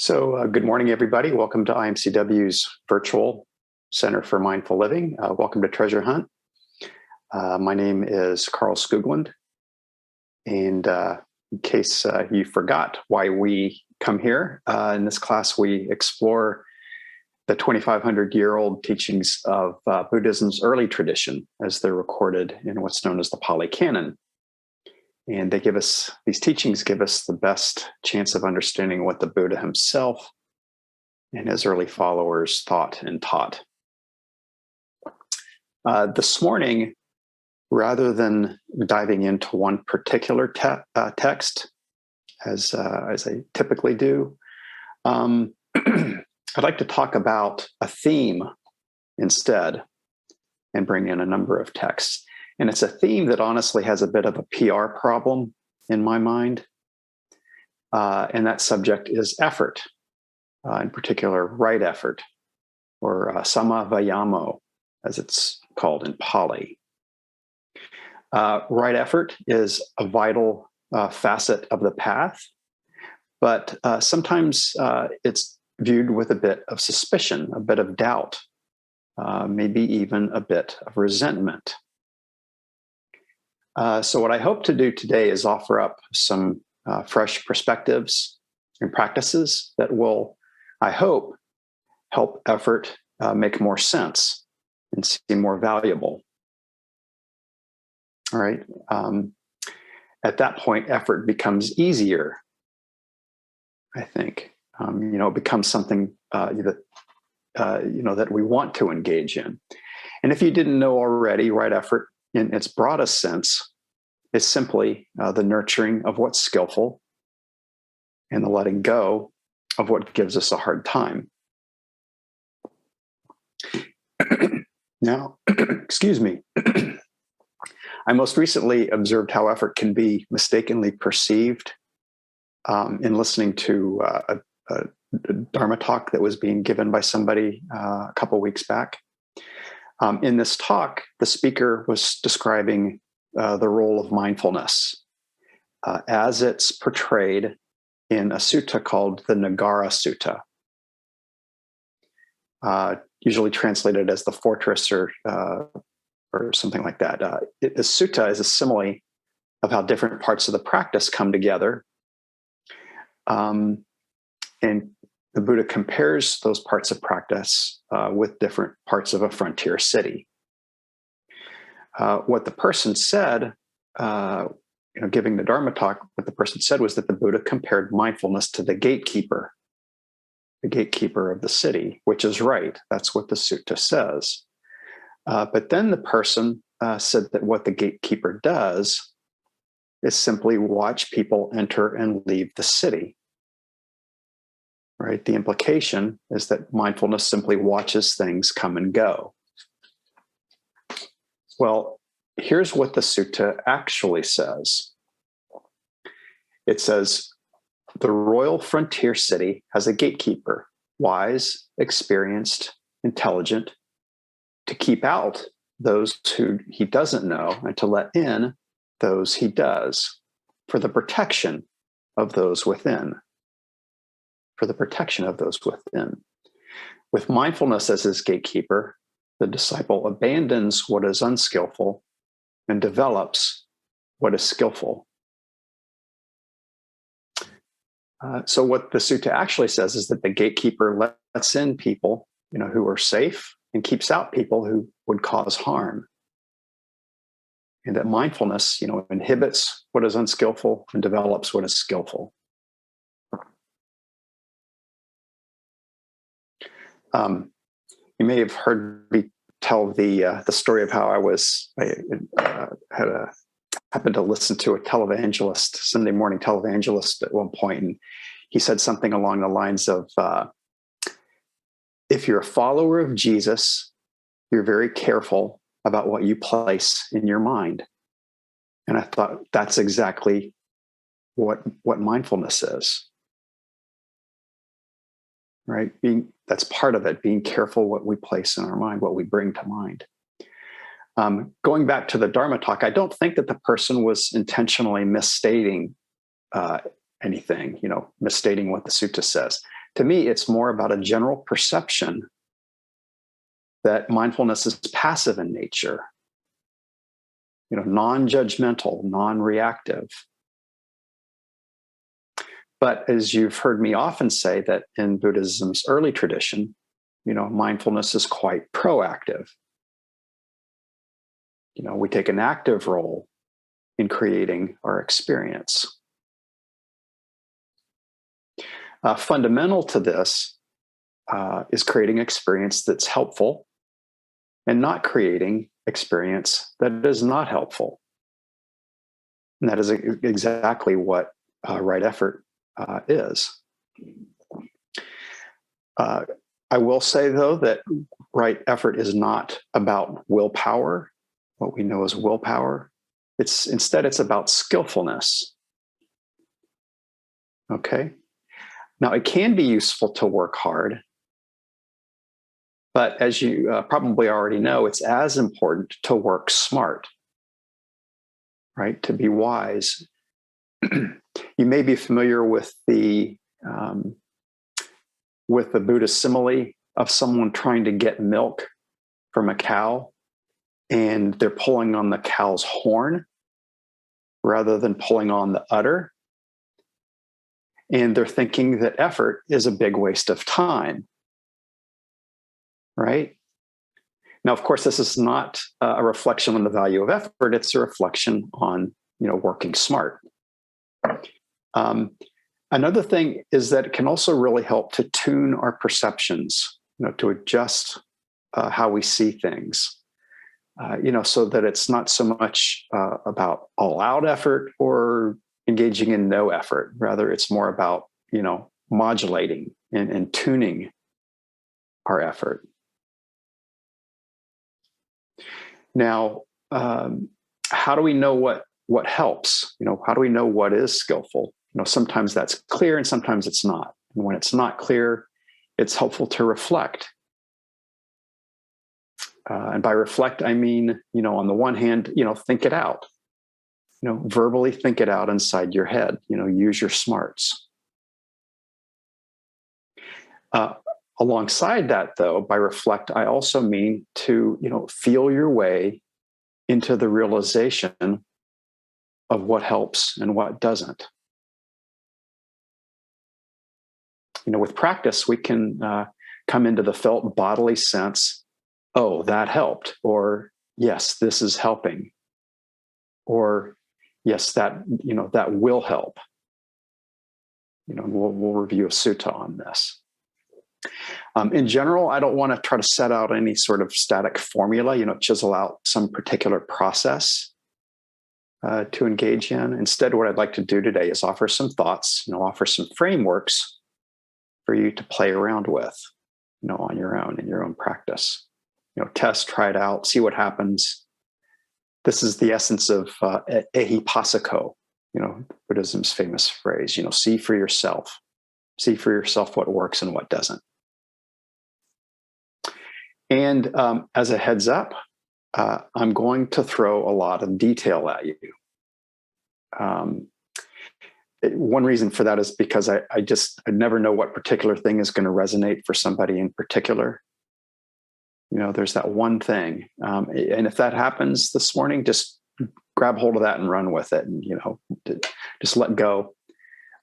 Good morning, everybody. Welcome to IMCW's virtual Center for Mindful Living. Welcome to Treasure Hunt. My name is Carl Skooglund. And in case you forgot why we come here, in this class, we explore the 2,500-year-old teachings of Buddhism's early tradition as they're recorded in what's known as the Pali Canon. And these teachings give us the best chance of understanding what the Buddha himself and his early followers thought and taught. This morning, rather than diving into one particular text, as I typically do, I'd like to talk about a theme instead and bring in a number of texts. And it's a theme that honestly has a bit of a PR problem in my mind. And that subject is effort, in particular, right effort, or samavayamo, as it's called in Pali. Right effort is a vital facet of the path, but sometimes it's viewed with a bit of suspicion, a bit of doubt, maybe even a bit of resentment. So what I hope to do today is offer up some fresh perspectives and practices that will, I hope, help effort make more sense and seem more valuable. All right. At that point, effort becomes easier, I think. It becomes something that we want to engage in. And if you didn't know already, right effort, in its broadest sense, is simply the nurturing of what's skillful and the letting go of what gives us a hard time. Now, excuse me. I most recently observed how effort can be mistakenly perceived in listening to a Dharma talk that was being given by somebody a couple of weeks back. In this talk, the speaker was describing the role of mindfulness as it's portrayed in a sutta called the Nagara Suta, usually translated as the fortress or something like that. The sutta is a simile of how different parts of the practice come together. And the Buddha compares those parts of practice with different parts of a frontier city. What the person said, giving the Dharma talk, what the person said was that the Buddha compared mindfulness to the gatekeeper of the city, which is right. That's what the sutta says. But then the person said that what the gatekeeper does is simply watch people enter and leave the city. Right? The implication is that mindfulness simply watches things come and go. Well, here's what the sutta actually says. It says, the royal frontier city has a gatekeeper, wise, experienced, intelligent, to keep out those who he doesn't know and to let in those he does, for the protection of those within. With mindfulness as his gatekeeper, the disciple abandons what is unskillful and develops what is skillful. So what the sutta actually says is that the gatekeeper lets in people, who are safe and keeps out people who would cause harm. And that mindfulness, inhibits what is unskillful and develops what is skillful. You may have heard me tell the story of how I happened to listen to a Sunday morning televangelist at one point, and he said something along the lines of, if you're a follower of Jesus, you're very careful about what you place in your mind. And I thought that's exactly what mindfulness is. Right? That's part of it, being careful what we place in our mind, what we bring to mind. Going back to the Dharma talk, I don't think that the person was intentionally misstating anything, misstating what the sutta says. To me, it's more about a general perception that mindfulness is passive in nature, non-judgmental, non-reactive. But as you've heard me often say, that in Buddhism's early tradition, mindfulness is quite proactive. We take an active role in creating our experience. Fundamental to this is creating experience that's helpful and not creating experience that is not helpful. And that is exactly what right effort is. I will say, though, that right effort is not about willpower, what we know as willpower. Instead, it's about skillfulness. Okay? Now, it can be useful to work hard, but as you probably already know, it's as important to work smart, right? To be wise. You may be familiar with the Buddhist simile of someone trying to get milk from a cow, and they're pulling on the cow's horn rather than pulling on the udder. And they're thinking that effort is a big waste of time, right? Now, of course, this is not a reflection on the value of effort. It's a reflection on, working smart. Another thing is that it can also really help to tune our perceptions, to adjust how we see things, so that it's not so much about all-out effort or engaging in no effort. Rather, it's more about, modulating and tuning our effort. Now, how do we know what helps? How do we know what is skillful? Sometimes that's clear and sometimes it's not. And when it's not clear, it's helpful to reflect. And by reflect, I mean, on the one hand, think it out. Verbally think it out inside your head. Use your smarts. Alongside that, though, by reflect, I also mean to, feel your way into the realization of what helps and what doesn't. With practice, we can come into the felt bodily sense, oh, that helped, or yes, this is helping, or yes, that will help. We'll review a Suta on this. In general, I don't want to try to set out any sort of static formula, chisel out some particular process to engage in. Instead, what I'd like to do today is offer some thoughts, offer some frameworks for you to play around with, on your own, in your own practice. Test, try it out, see what happens. This is the essence of ehipassiko, Buddhism's famous phrase, see for yourself. See for yourself what works and what doesn't. And as a heads up, I'm going to throw a lot of detail at you. One reason for that is because I never know what particular thing is going to resonate for somebody in particular. There's that one thing. And if that happens this morning, just grab hold of that and run with it. And, just let go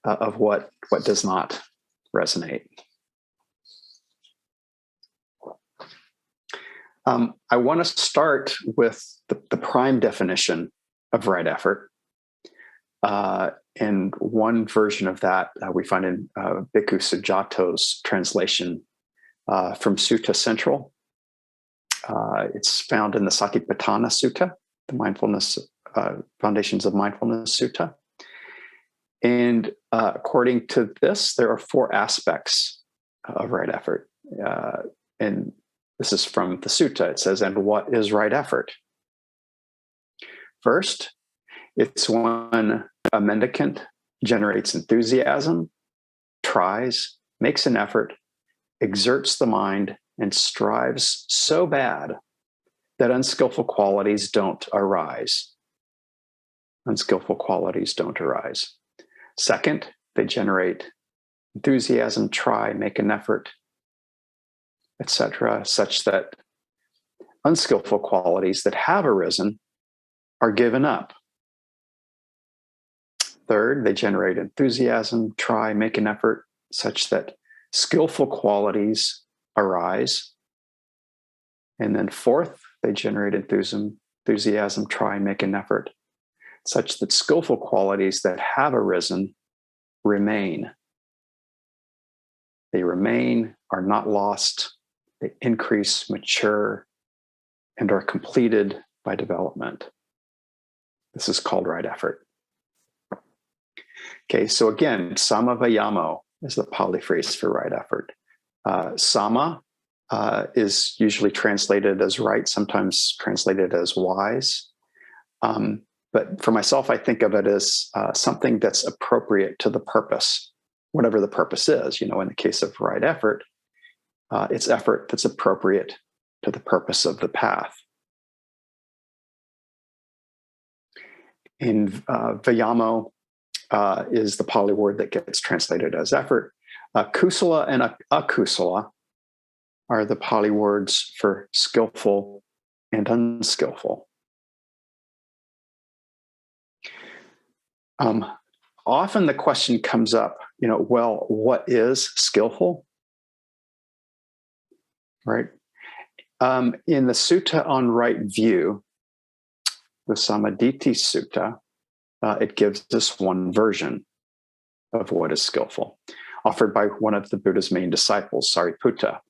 of what does not resonate. I want to start with the prime definition of right effort. And one version of that we find in Bhikkhu Sujato's translation from Suta Central. It's found in the Satipatthana Sutta, the mindfulness foundations of mindfulness sutta. And according to this, there are 4 aspects of right effort. And this is from the sutta. It says, and what is right effort? First, it's when a mendicant generates enthusiasm, tries, makes an effort, exerts the mind, and strives so bad that unskillful qualities don't arise. Unskillful qualities don't arise. Second, they generate enthusiasm, try, make an effort, etc., such that unskillful qualities that have arisen are given up. Third, they generate enthusiasm, try, make an effort, such that skillful qualities arise. And then fourth, they generate enthusiasm, try, make an effort, such that skillful qualities that have arisen remain. They remain, are not lost, they increase, mature, and are completed by development. This is called right effort. Okay, so again, sama vayamo is the Pali phrase for right effort. Sama is usually translated as right, sometimes translated as wise. But for myself, I think of it as something that's appropriate to the purpose, whatever the purpose is. In the case of right effort, it's effort that's appropriate to the purpose of the path. In vayamo is the Pali word that gets translated as effort. Kusala and akusala are the Pali words for skillful and unskillful. Often the question comes up, well, what is skillful? Right? In the Suta on Right View, the Samaditi Sutta, it gives us one version of what is skillful, offered by one of the Buddha's main disciples, Sariputta.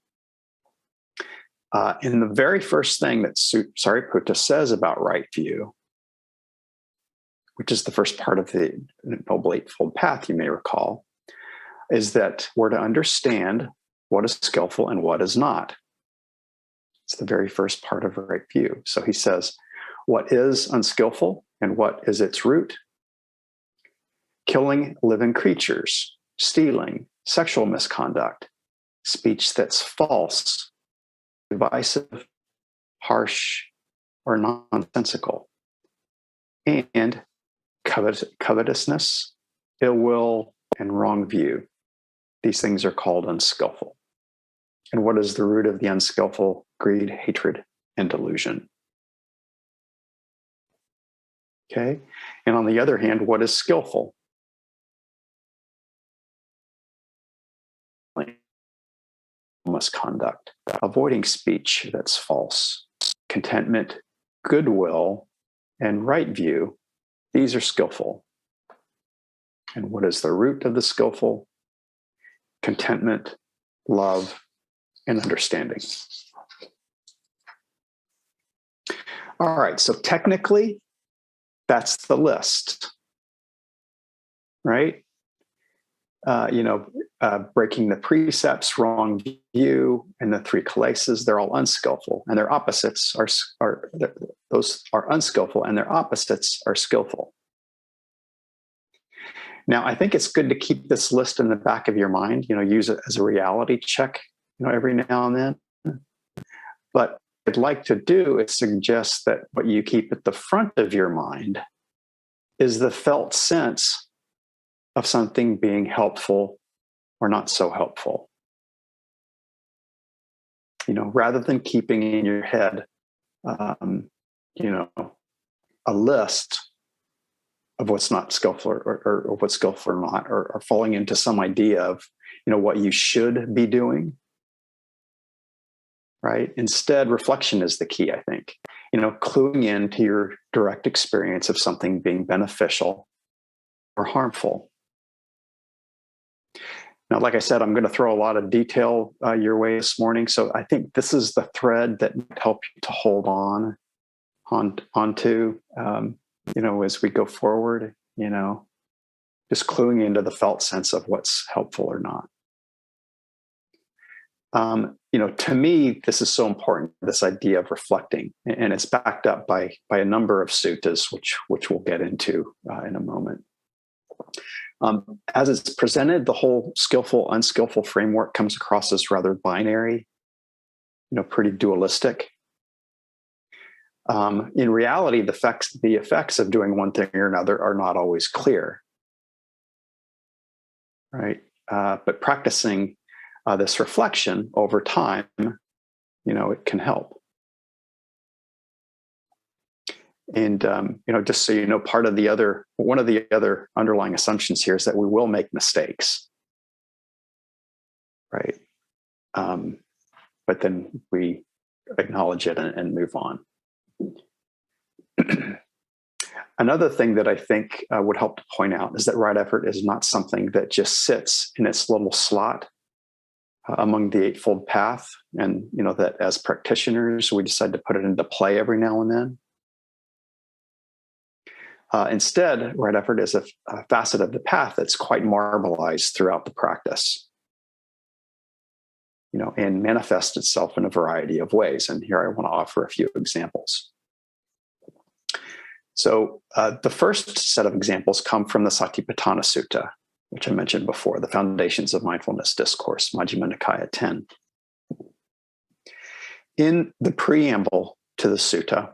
And the very first thing that Sariputta says about right view, which is the first part of the Noble Eightfold Path, you may recall, is that we're to understand what is skillful and what is not. It's the very first part of right view. So he says, what is unskillful and what is its root? Killing living creatures, stealing, sexual misconduct, speech that's false, divisive, harsh, or nonsensical, and covetousness, ill will, and wrong view. These things are called unskillful. And what is the root of the unskillful? Greed, hatred, and delusion. Okay? And on the other hand, what is skillful? Misconduct, avoiding speech that's false, contentment, goodwill, and right view. These are skillful. And what is the root of the skillful? Contentment, love, and understanding. All right, so technically, that's the list, right? Breaking the precepts, wrong view, and the three kilesas, they're all unskillful, and their opposites those are unskillful, and their opposites are skillful. Now, I think it's good to keep this list in the back of your mind, use it as a reality check, every now and then. But what I'd like to do is suggest that what you keep at the front of your mind is the felt sense of something being helpful or not so helpful. Rather than keeping in your head, a list of what's not skillful or what's skillful or not, or falling into some idea of, what you should be doing, right? Instead, reflection is the key, I think. Cluing into your direct experience of something being beneficial or harmful. Now, like I said, I'm going to throw a lot of detail your way this morning. So I think this is the thread that might help you to hold onto, as we go forward, just cluing into the felt sense of what's helpful or not. To me, this is so important, this idea of reflecting, and it's backed up by a number of suttas, which we'll get into in a moment. As it's presented, the whole skillful, unskillful framework comes across as rather binary, pretty dualistic. In reality, the effects of doing one thing or another are not always clear, right? but practicing this reflection over time, it can help. And just so you know, one of the other underlying assumptions here is that we will make mistakes, right? But then we acknowledge it and move on. Another thing that I think would help to point out is that right effort is not something that just sits in its little slot among the Eightfold Path, and that as practitioners we decide to put it into play every now and then. Instead, right effort is a facet of the path that's quite marbleized throughout the practice, and manifests itself in a variety of ways. And here I want to offer a few examples. So the first set of examples come from the Satipatthana Sutta, which I mentioned before, the Foundations of Mindfulness Discourse, Majjhima Nikaya 10. In the preamble to the sutta,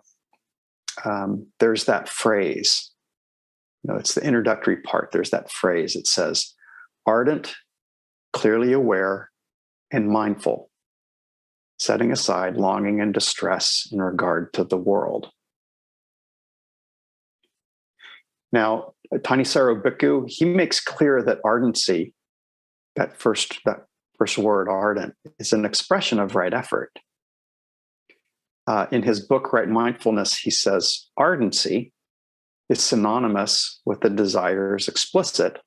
there's that phrase, it's the introductory part. There's that phrase. It says, ardent, clearly aware, and mindful, setting aside longing and distress in regard to the world. Now, Thanissaro Bhikkhu, he makes clear that ardency, that first word, ardent, is an expression of right effort. In his book, Right Mindfulness, he says, ardency is synonymous with the desires explicit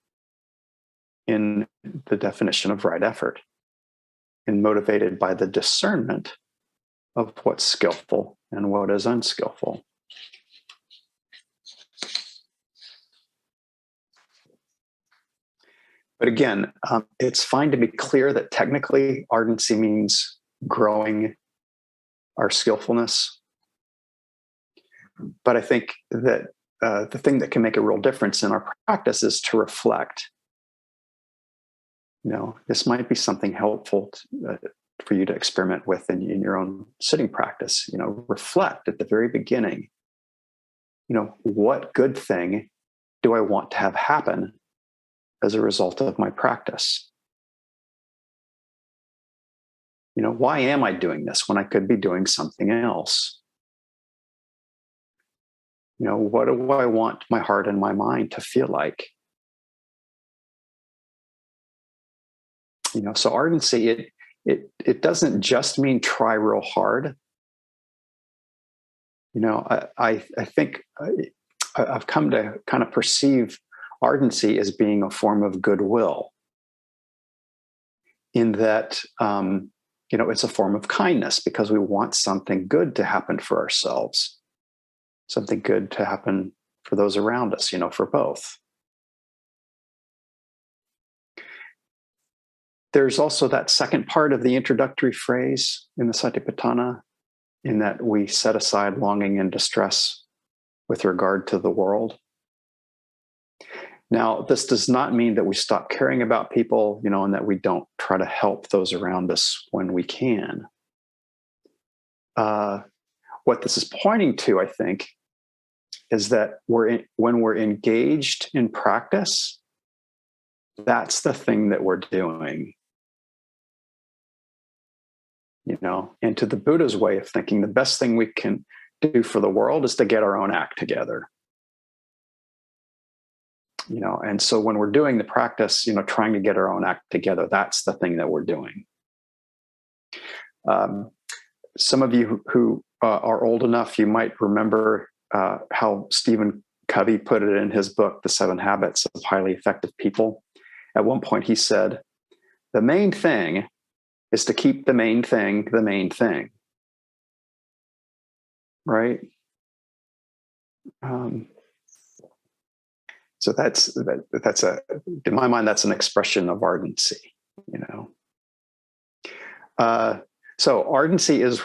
in the definition of right effort, and motivated by the discernment of what's skillful and what is unskillful. But again, it's fine to be clear that technically ardency means growing our skillfulness. But I think that the thing that can make a real difference in our practice is to reflect. This might be something helpful for you to experiment with in your own sitting practice. Reflect at the very beginning. What good thing do I want to have happen as a result of my practice? Why am I doing this when I could be doing something else? What do I want my heart and my mind to feel like? So ardency, it doesn't just mean try real hard. I think I've come to kind of perceive ardency as being a form of goodwill, in that it's a form of kindness, because we want something good to happen for ourselves, something good to happen for those around us, for both. There's also that second part of the introductory phrase in the Satipatthana, in that we set aside longing and distress with regard to the world. Now, this does not mean that we stop caring about people, and that we don't try to help those around us when we can. What this is pointing to, I think, is that when we're engaged in practice, that's the thing that we're doing. And to the Buddha's way of thinking, the best thing we can do for the world is to get our own act together. And so when we're doing the practice, trying to get our own act together, that's the thing that we're doing. Some of you who are old enough, you might remember how Stephen Covey put it in his book, The 7 Habits of Highly Effective People. At one point, he said, the main thing is to keep the main thing the main thing. Right? So that's in my mind, that's an expression of ardency, So ardency is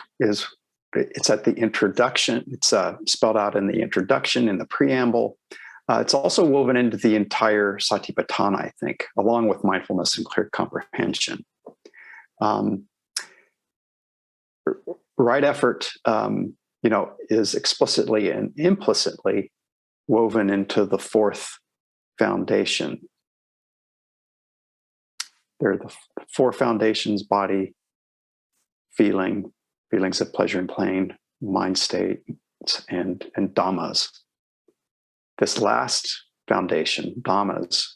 it's at the introduction. It's spelled out in the introduction, in the preamble. It's also woven into the entire Satipatthana, I think, along with mindfulness and clear comprehension. Right effort, is explicitly and implicitly woven into the fourth foundation. They're the four foundations: body, feelings of pleasure and pain, mind state, and dhammas. This last foundation, dhammas,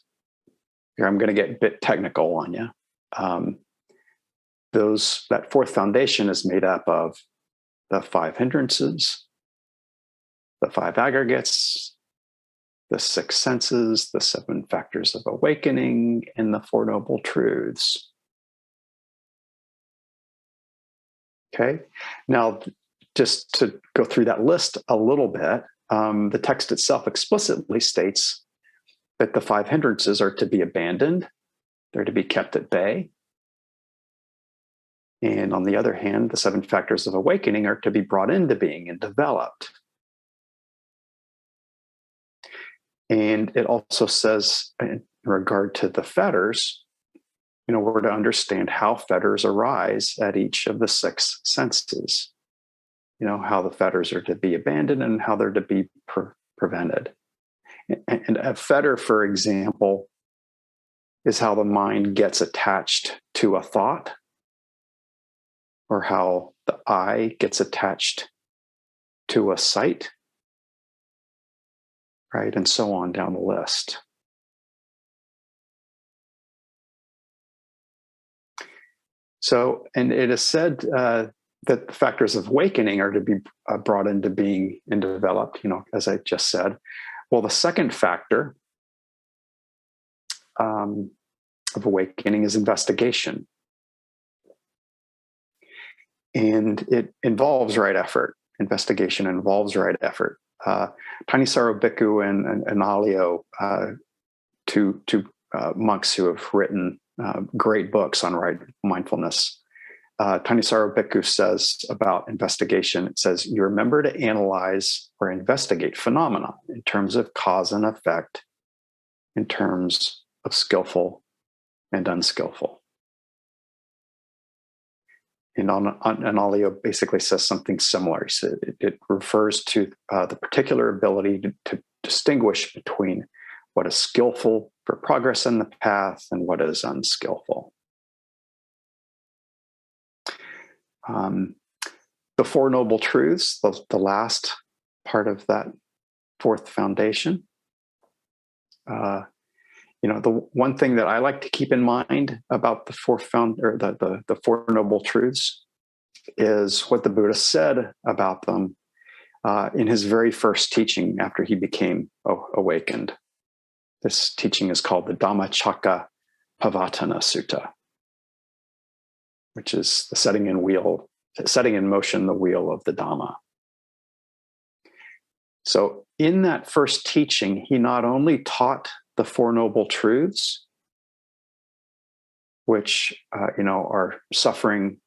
here I'm going to get a bit technical on you. That fourth foundation is made up of the five hindrances, the five aggregates, the six senses, the seven factors of awakening, and the Four Noble Truths. Okay, now just to go through that list a little bit, the text itself explicitly states that the five hindrances are to be abandoned, they're to be kept at bay. And on the other hand, the seven factors of awakening are to be brought into being and developed. And it also says, in regard to the fetters, we're to understand how fetters arise at each of the six senses. How the fetters are to be abandoned and how they're to be prevented. And a fetter, for example, is how the mind gets attached to a thought, or how the eye gets attached to a sight, right? And so on down the list. So, and it is said that the factors of awakening are to be brought into being and developed, as I just said. Well, the second factor of awakening is investigation. And it involves right effort. Investigation involves right effort. Thanissaro Bhikkhu and Analayo, two monks who have written great books on right mindfulness. Thanissaro Bhikkhu says about investigation, it says, you remember to analyze or investigate phenomena in terms of cause and effect, in terms of skillful and unskillful. And Analayo basically says something similar. So it refers to the particular ability to distinguish between what is skillful for progress in the path and what is unskillful. The Four Noble Truths, the last part of that fourth foundation. The one thing that I like to keep in mind about the the Four Noble Truths is what the Buddha said about them in his very first teaching after he became awakened. This teaching is called the Dhammacakka Pavatana Sutta, which is the setting in motion the wheel of the Dhamma. So in that first teaching, he not only taught the Four Noble Truths, which are suffering,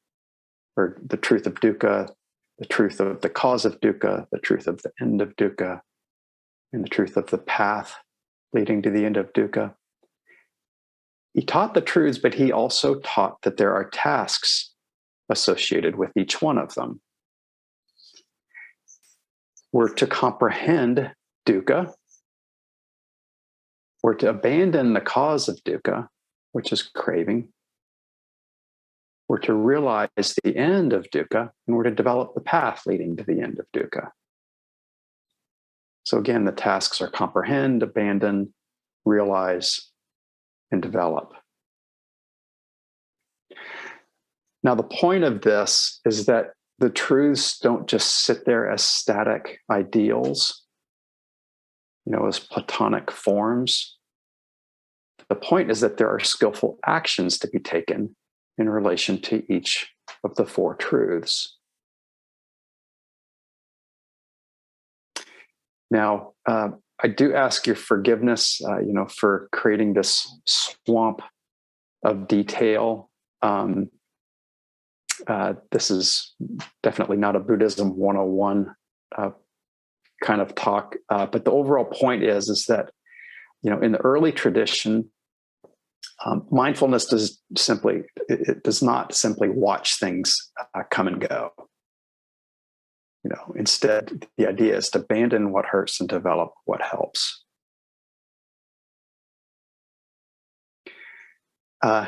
or the truth of dukkha, the truth of the cause of dukkha, the truth of the end of dukkha, and the truth of the path leading to the end of dukkha. He taught the truths, but he also taught that there are tasks associated with each one of them. We're to comprehend dukkha. We're to abandon the cause of dukkha, which is craving. We're to realize the end of dukkha, and we're to develop the path leading to the end of dukkha. So again, the tasks are comprehend, abandon, realize, and develop. Now, the point of this is that the truths don't just sit there as static ideals, as Platonic forms. The point is that there are skillful actions to be taken in relation to each of the four truths. Now, I do ask your forgiveness, for creating this swamp of detail. This is definitely not a Buddhism 101 kind of talk, but the overall point is that, in the early tradition, mindfulness does not simply watch things come and go. Instead, the idea is to abandon what hurts and develop what helps.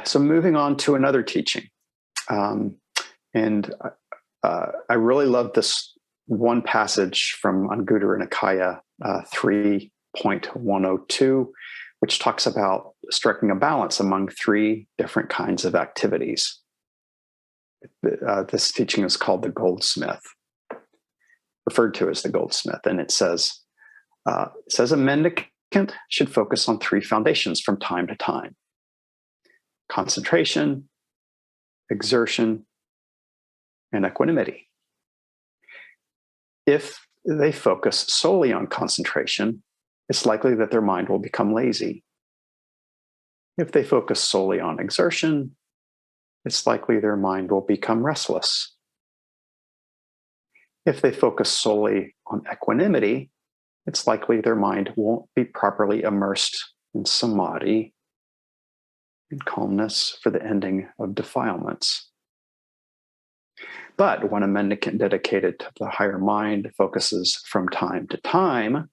So moving on to another teaching. And I really love this one passage from Anguttara Nikaya 3.102, which talks about striking a balance among three different kinds of activities. This teaching is called the Goldsmith, referred to as the Goldsmith, and it says a mendicant should focus on three foundations from time to time: concentration, exertion, and equanimity. If they focus solely on concentration, it's likely that their mind will become lazy. If they focus solely on exertion, it's likely their mind will become restless. If they focus solely on equanimity, it's likely their mind won't be properly immersed in samadhi and calmness for the ending of defilements. But when a mendicant dedicated to the higher mind focuses from time to time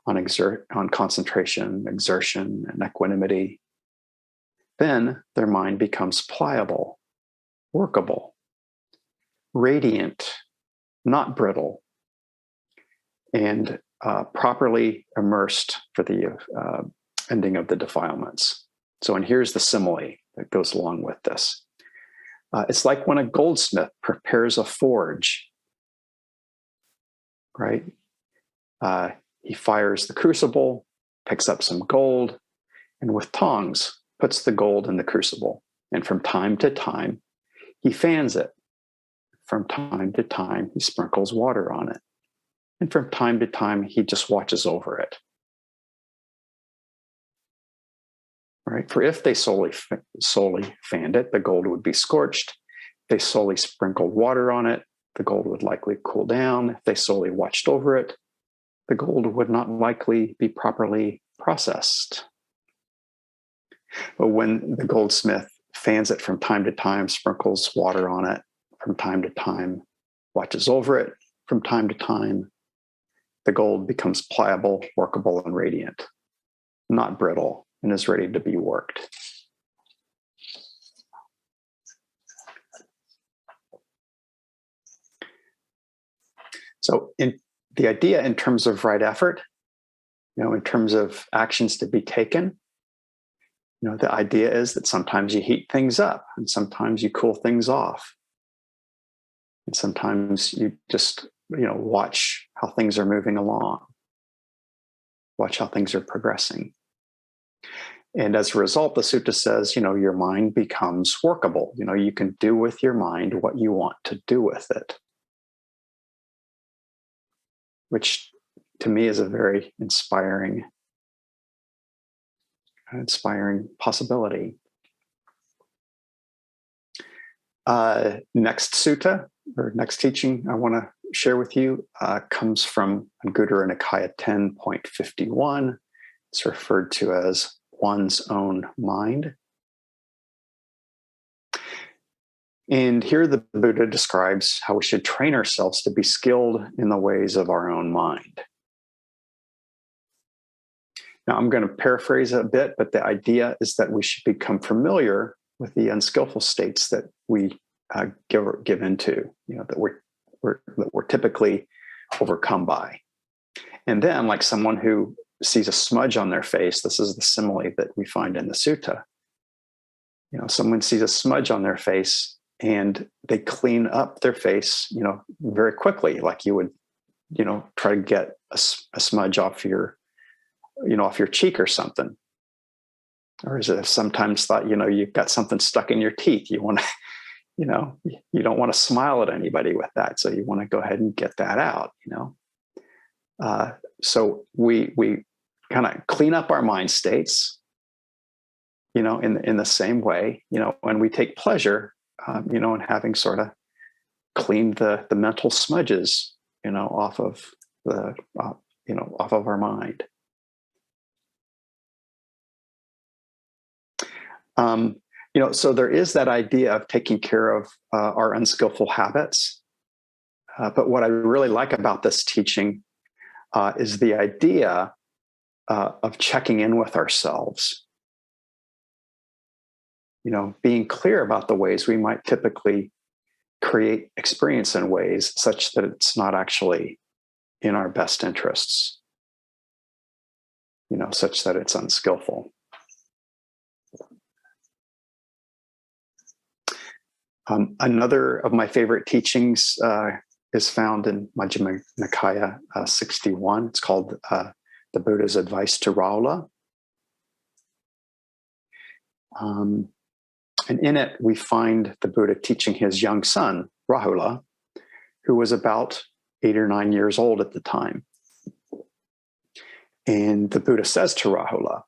on concentration, exertion, and equanimity, then their mind becomes pliable, workable, radiant, not brittle, and properly immersed for the ending of the defilements. So, and here's the simile that goes along with this. It's like when a goldsmith prepares a forge, right? He fires the crucible, picks up some gold, and with tongs puts the gold in the crucible. And from time to time, he fans it. From time to time, he sprinkles water on it. And from time to time, he just watches over it. Right? For if they solely fanned it, the gold would be scorched. If they solely sprinkled water on it, the gold would likely cool down. If they solely watched over it, the gold would not likely be properly processed. But when the goldsmith fans it from time to time, sprinkles water on it from time to time, watches over it from time to time, the gold becomes pliable, workable, and radiant, not brittle, and is ready to be worked. So in the idea in terms of right effort, in terms of actions to be taken, the idea is that sometimes you heat things up and sometimes you cool things off. And sometimes you just, watch how things are moving along, watch how things are progressing. And as a result, the sutta says, your mind becomes workable. You can do with your mind what you want to do with it, which to me is a very inspiring possibility. Next sutta, or next teaching I want to share with you comes from Anguttara Nikaya 10.51. It's referred to as one's own mind. And here the Buddha describes how we should train ourselves to be skilled in the ways of our own mind. Now, I'm going to paraphrase a bit, but the idea is that we should become familiar with the unskillful states that we give into, that we're typically overcome by. And then, like someone who sees a smudge on their face, this is the simile that we find in the sutta. Someone sees a smudge on their face and they clean up their face, very quickly, like you would, try to get a smudge off your cheek or something. Or is it sometimes thought, you've got something stuck in your teeth. You want to, you don't want to smile at anybody with that. So you want to go ahead and get that out, So we kind of clean up our mind states, in the same way, when we take pleasure, in having sort of cleaned the mental smudges, off of off of our mind. So there is that idea of taking care of our unskillful habits. But what I really like about this teaching is the idea of checking in with ourselves. being clear about the ways we might typically create experience in ways such that it's not actually in our best interests, such that it's unskillful. Another of my favorite teachings is found in Majjhima Nikaya 61. It's called The Buddha's Advice to Rahula. And in it, we find the Buddha teaching his young son, Rahula, who was about 8 or 9 years old at the time. And the Buddha says to Rahula,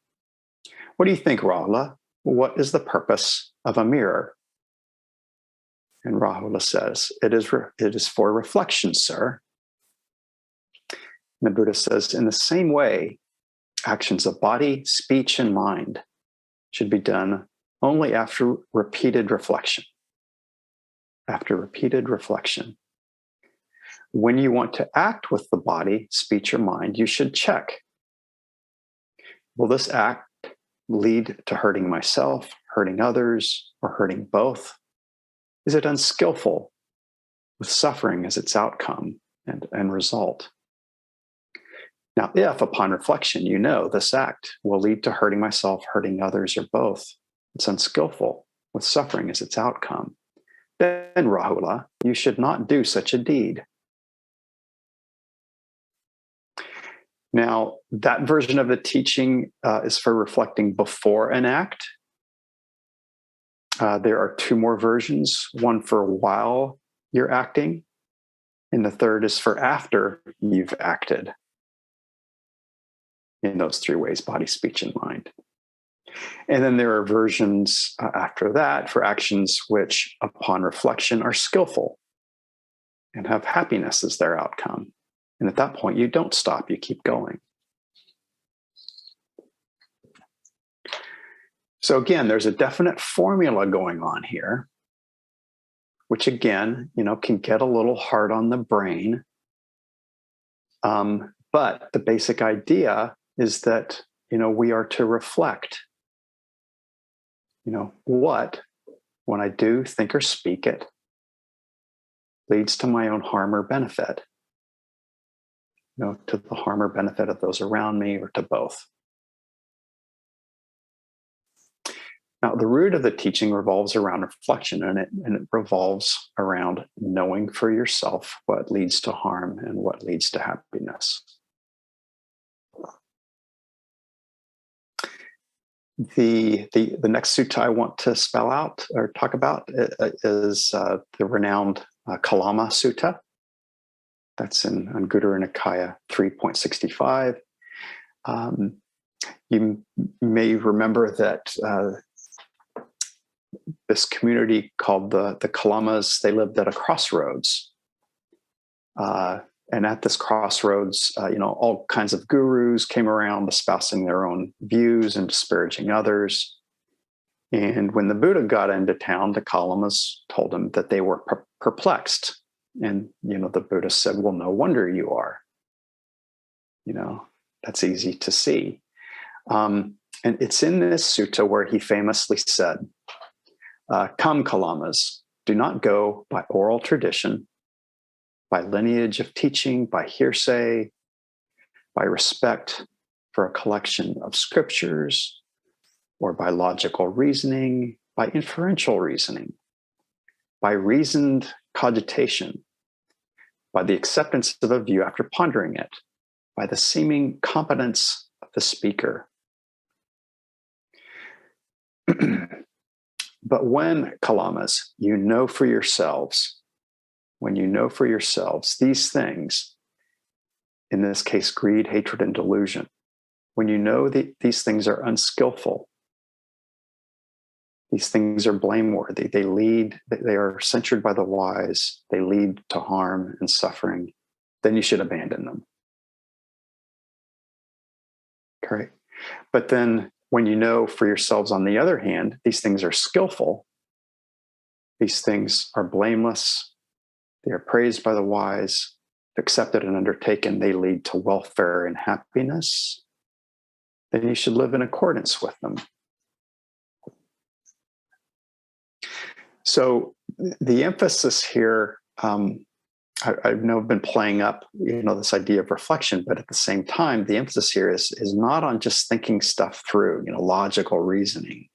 "What do you think, Rahula? What is the purpose of a mirror?" And Rahula says, it is for reflection, sir. And the Buddha says, in the same way, actions of body, speech, and mind should be done only after repeated reflection. After repeated reflection. When you want to act with the body, speech, or mind, you should check. Will this act lead to hurting myself, hurting others, or hurting both? Is it unskillful with suffering as its outcome and result? Now, if upon reflection you know this act will lead to hurting myself, hurting others, or both, it's unskillful with suffering as its outcome, then, Rahula, you should not do such a deed. Now, that version of the teaching is for reflecting before an act. There are 2 more versions, one for while you're acting, and the third is for after you've acted. In those 3 ways, body, speech, and mind. And then there are versions after that for actions which, upon reflection, are skillful and have happiness as their outcome. And at that point, you don't stop, you keep going. So again, there's a definite formula going on here, which again, can get a little hard on the brain. But the basic idea is that, we are to reflect, what, when I do, think, or speak it, leads to my own harm or benefit, to the harm or benefit of those around me or to both. Now, the root of the teaching revolves around reflection, and it revolves around knowing for yourself what leads to harm and what leads to happiness. The next sutta I want to spell out or talk about is the renowned Kalama Sutta. That's in Anguttara Nikaya 3.65. You may remember that this community called the Kalamas, they lived at a crossroads. And at this crossroads, all kinds of gurus came around espousing their own views and disparaging others. And when the Buddha got into town, the Kalamas told him that they were perplexed. And, the Buddha said, well, no wonder you are. That's easy to see. And it's in this sutta where he famously said, come, Kalamas, do not go by oral tradition, by lineage of teaching, by hearsay, by respect for a collection of scriptures, or by logical reasoning, by inferential reasoning, by reasoned cogitation, by the acceptance of a view after pondering it, by the seeming competence of the speaker. But when, Kalamas, you know for yourselves, when you know for yourselves these things, in this case, greed, hatred, and delusion, when you know that these things are unskillful, these things are blameworthy, they are censured by the wise, they lead to harm and suffering, then you should abandon them. Okay. But then when you know for yourselves, on the other hand, these things are skillful, these things are blameless, they are praised by the wise, accepted and undertaken, they lead to welfare and happiness, then you should live in accordance with them. So the emphasis here, I've been playing up, this idea of reflection, but at the same time, the emphasis here is not on just thinking stuff through, logical reasoning.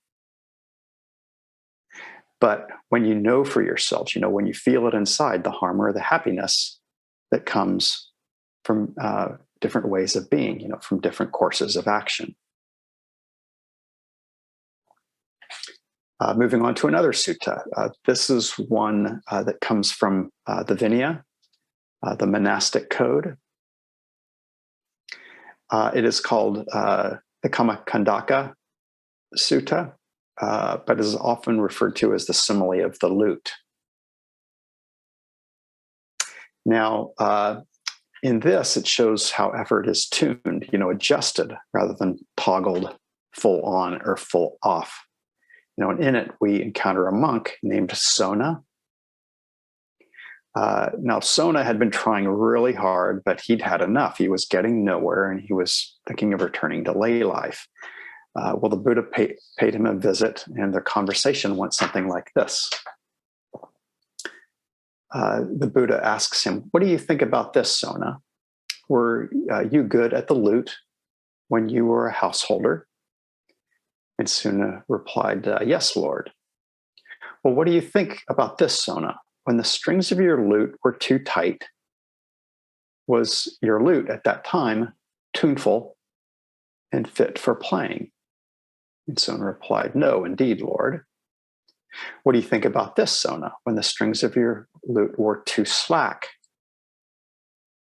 But when you know for yourselves, when you feel it inside, the harm or the happiness that comes from different ways of being, from different courses of action. Moving on to another sutta. This is one that comes from the Vinaya, the monastic code. It is called the Kammakandaka Sutta, but is often referred to as the simile of the lute. Now, in this, it shows how effort is tuned, adjusted rather than toggled full on or full off. And in it, we encounter a monk named Sona. Now, Sona had been trying really hard, but he'd had enough. He was getting nowhere, and he was thinking of returning to lay life. Well, the Buddha paid him a visit, and their conversation went something like this. The Buddha asks him, "What do you think about this, Sona? Were you good at the lute when you were a householder?" And Sona replied, "Yes, Lord." "Well, what do you think about this, Sona? When the strings of your lute were too tight, was your lute at that time tuneful and fit for playing?" And Sona replied, "No, indeed, Lord." "What do you think about this, Sona? When the strings of your lute were too slack,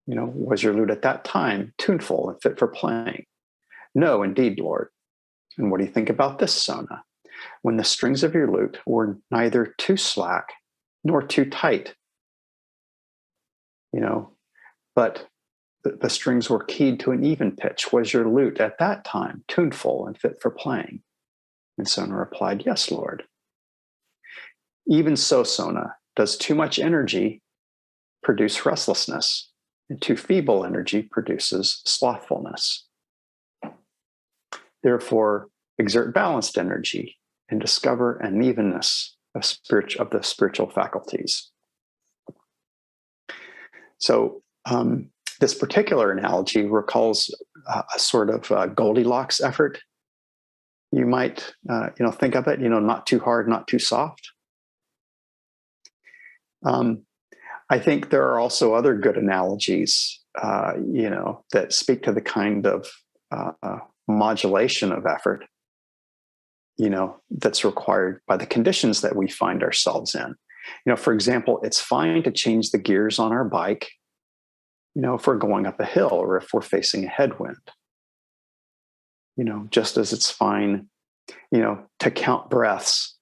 was your lute at that time tuneful and fit for playing?" "No, indeed, Lord." "And what do you think about this, Sona? When the strings of your lute were neither too slack nor too tight, but the strings were keyed to an even pitch, was your lute at that time tuneful and fit for playing?" And Sona replied, "Yes, Lord." "Even so, Sona, does too much energy produce restlessness, and too feeble energy produces slothfulness. Therefore, exert balanced energy and discover an evenness of the spiritual faculties." So this particular analogy recalls a sort of Goldilocks effort. You might, think of it, not too hard, not too soft. I think there are also other good analogies, that speak to the kind of modulation of effort, that's required by the conditions that we find ourselves in. For example, it's fine to change the gears on our bike, if we're going up a hill or if we're facing a headwind. Just as it's fine, to count breaths,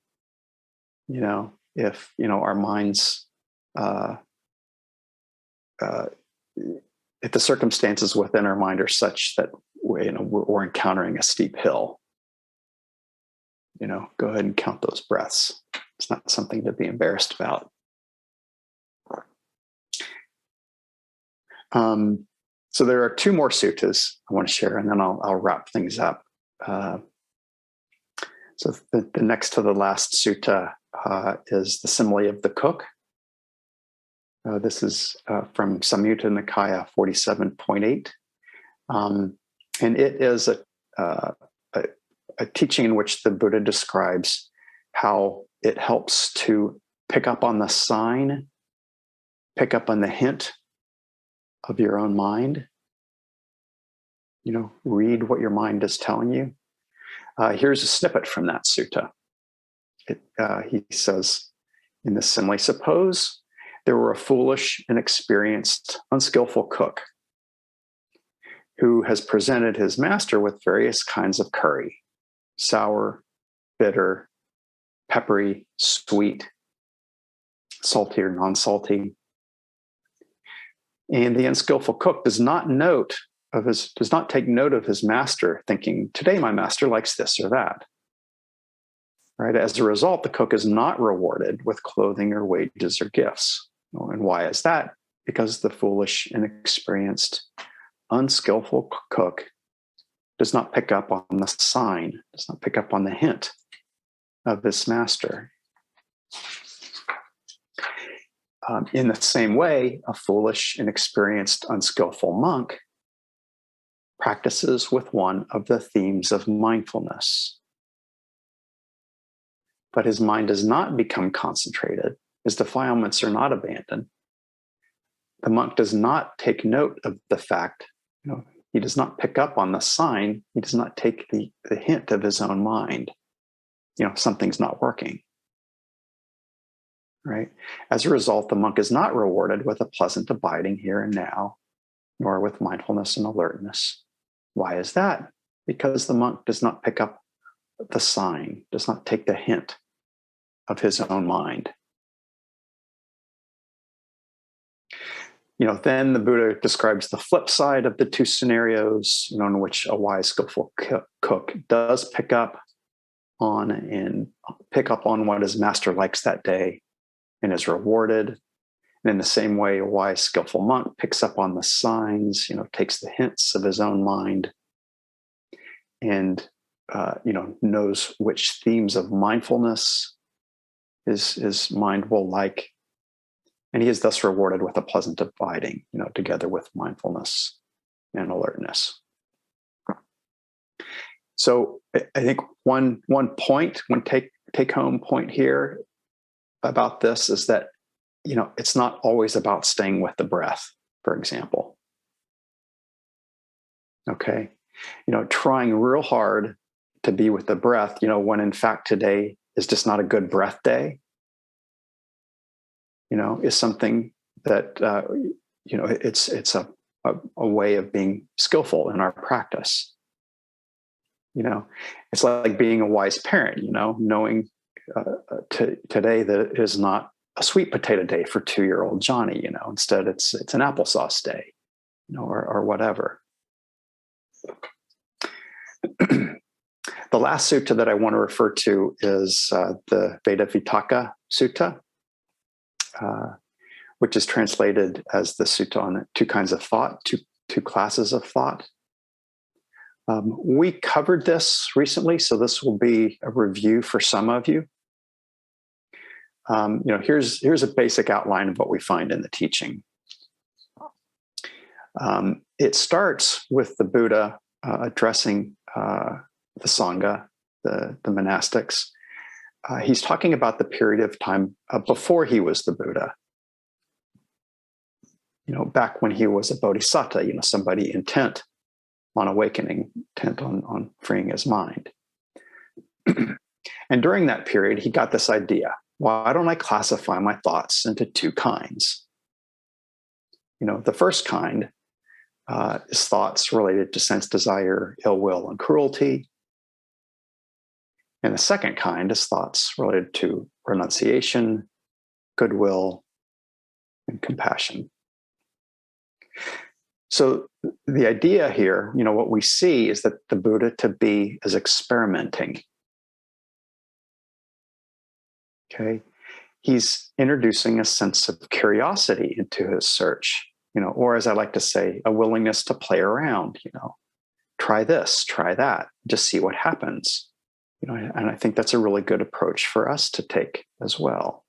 if, our minds, if the circumstances within our mind are such that, we're encountering a steep hill, go ahead and count those breaths. It's not something to be embarrassed about. So there are two more suttas I want to share, and then I'll wrap things up. So the next to the last sutta is the simile of the cook. This is from Samyutta Nikaya 47.8. And it is a teaching in which the Buddha describes how it helps to pick up on the sign, pick up on the hint of your own mind. Read what your mind is telling you. Here's a snippet from that sutta. He says in the simile, "Suppose there were a foolish, inexperienced, unskillful cook who has presented his master with various kinds of curry: sour, bitter, peppery, sweet, salty or non-salty. And the unskillful cook does not take note of his master, thinking, today my master likes this or that. Right? As a result, the cook is not rewarded with clothing or wages or gifts. And why is that? Because the foolish, inexperienced, unskillful cook does not pick up on the sign, does not pick up on the hint of his master. In the same way, a foolish, inexperienced, unskillful monk practices with one of the themes of mindfulness. But his mind does not become concentrated. His defilements are not abandoned. The monk does not take note of the fact, he does not pick up on the sign. He does not take the hint of his own mind. Something's not working. Right? As a result, the monk is not rewarded with a pleasant abiding here and now, nor with mindfulness and alertness. Why is that? Because the monk does not pick up the sign, does not take the hint of his own mind. Then the Buddha describes the flip side of the two scenarios, in which a wise, skillful cook does pick up on what his master likes that day and is rewarded. And in the same way, a wise, skillful monk picks up on the signs, takes the hints of his own mind and, knows which themes of mindfulness his mind will like. And he is thus rewarded with a pleasant abiding, together with mindfulness and alertness. So I think one take-home point here about this is that, it's not always about staying with the breath, for example. Okay. Trying real hard to be with the breath, when in fact today is just not a good breath day, is something that, it's a way of being skillful in our practice. It's like being a wise parent, knowing today that it is not a sweet potato day for 2-year-old Johnny, instead it's an applesauce day, or whatever. The last sutta that I want to refer to is the Veda Fitaka Suta, which is translated as the Sutta on two kinds of thought, two classes of thought. We covered this recently, so this will be a review for some of you. Here's a basic outline of what we find in the teaching. It starts with the Buddha addressing the Sangha, the monastics. He's talking about the period of time before he was the Buddha. Back when he was a bodhisattva, somebody intent on awakening, intent on freeing his mind. And during that period, he got this idea: why don't I classify my thoughts into two kinds? The first kind is thoughts related to sense desire, ill will, and cruelty. And the second kind is thoughts related to renunciation, goodwill, and compassion. So the idea here, what we see is that the Buddha to be is experimenting. Okay. He's introducing a sense of curiosity into his search, or as I like to say, a willingness to play around, try this, try that, just see what happens. And I think that's a really good approach for us to take as well.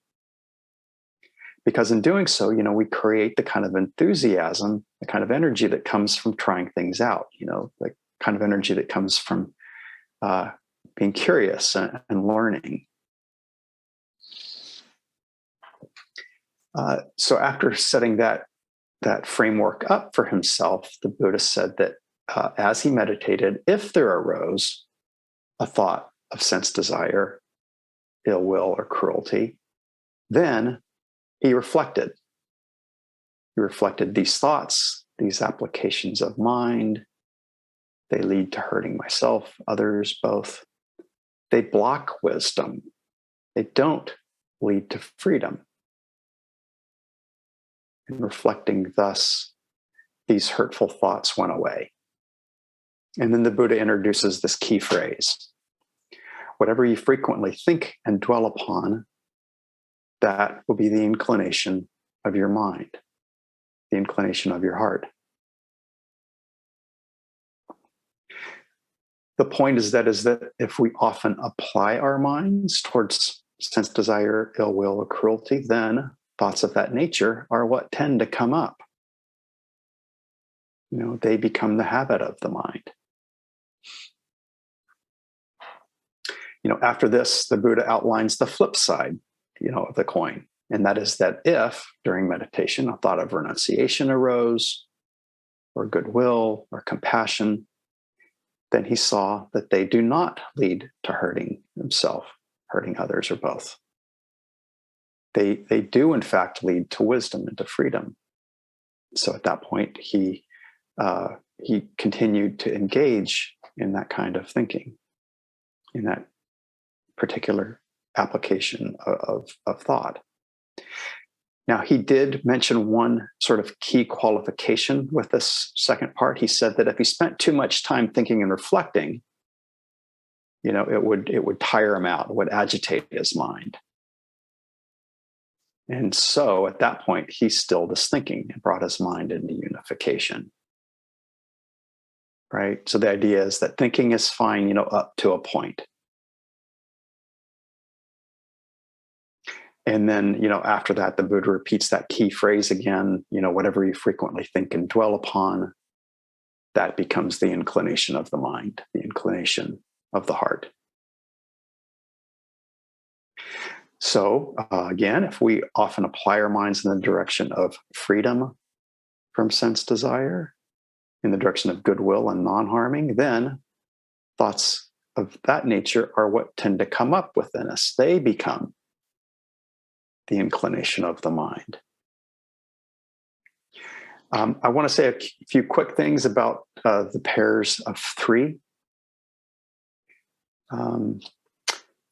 Because in doing so, we create the kind of enthusiasm, the kind of energy that comes from trying things out, the kind of energy that comes from being curious and learning. So after setting that framework up for himself, the Buddha said that as he meditated, if there arose a thought of sense desire, ill will, or cruelty, then he reflected. He reflected these thoughts, these applications of mind. They lead to hurting myself, others, both. They block wisdom. They don't lead to freedom. And reflecting thus, these hurtful thoughts went away. And then the Buddha introduces this key phrase: whatever you frequently think and dwell upon, that will be the inclination of your mind, the inclination of your heart. The point is that if we often apply our minds towards sense desire, ill will, or cruelty, then thoughts of that nature are what tend to come up. They become the habit of the mind. After this, the Buddha outlines the flip side, of the coin. And that is that if during meditation a thought of renunciation arose, or goodwill, or compassion, then he saw that they do not lead to hurting himself, hurting others, or both. They do, in fact, lead to wisdom and to freedom. So at that point, he continued to engage in that kind of thinking, in that particular application of thought. Now, he did mention one sort of key qualification with this second part. He said that if he spent too much time thinking and reflecting, it would tire him out, it would agitate his mind. And so at that point, he stilled his thinking and brought his mind into unification. Right? So the idea is that thinking is fine, up to a point. And then, after that, the Buddha repeats that key phrase again, whatever you frequently think and dwell upon, that becomes the inclination of the mind, the inclination of the heart. So again, if we often apply our minds in the direction of freedom from sense desire, in the direction of goodwill and non-harming, then thoughts of that nature are what tend to come up within us. They become the inclination of the mind. I want to say a few quick things about the pairs of three.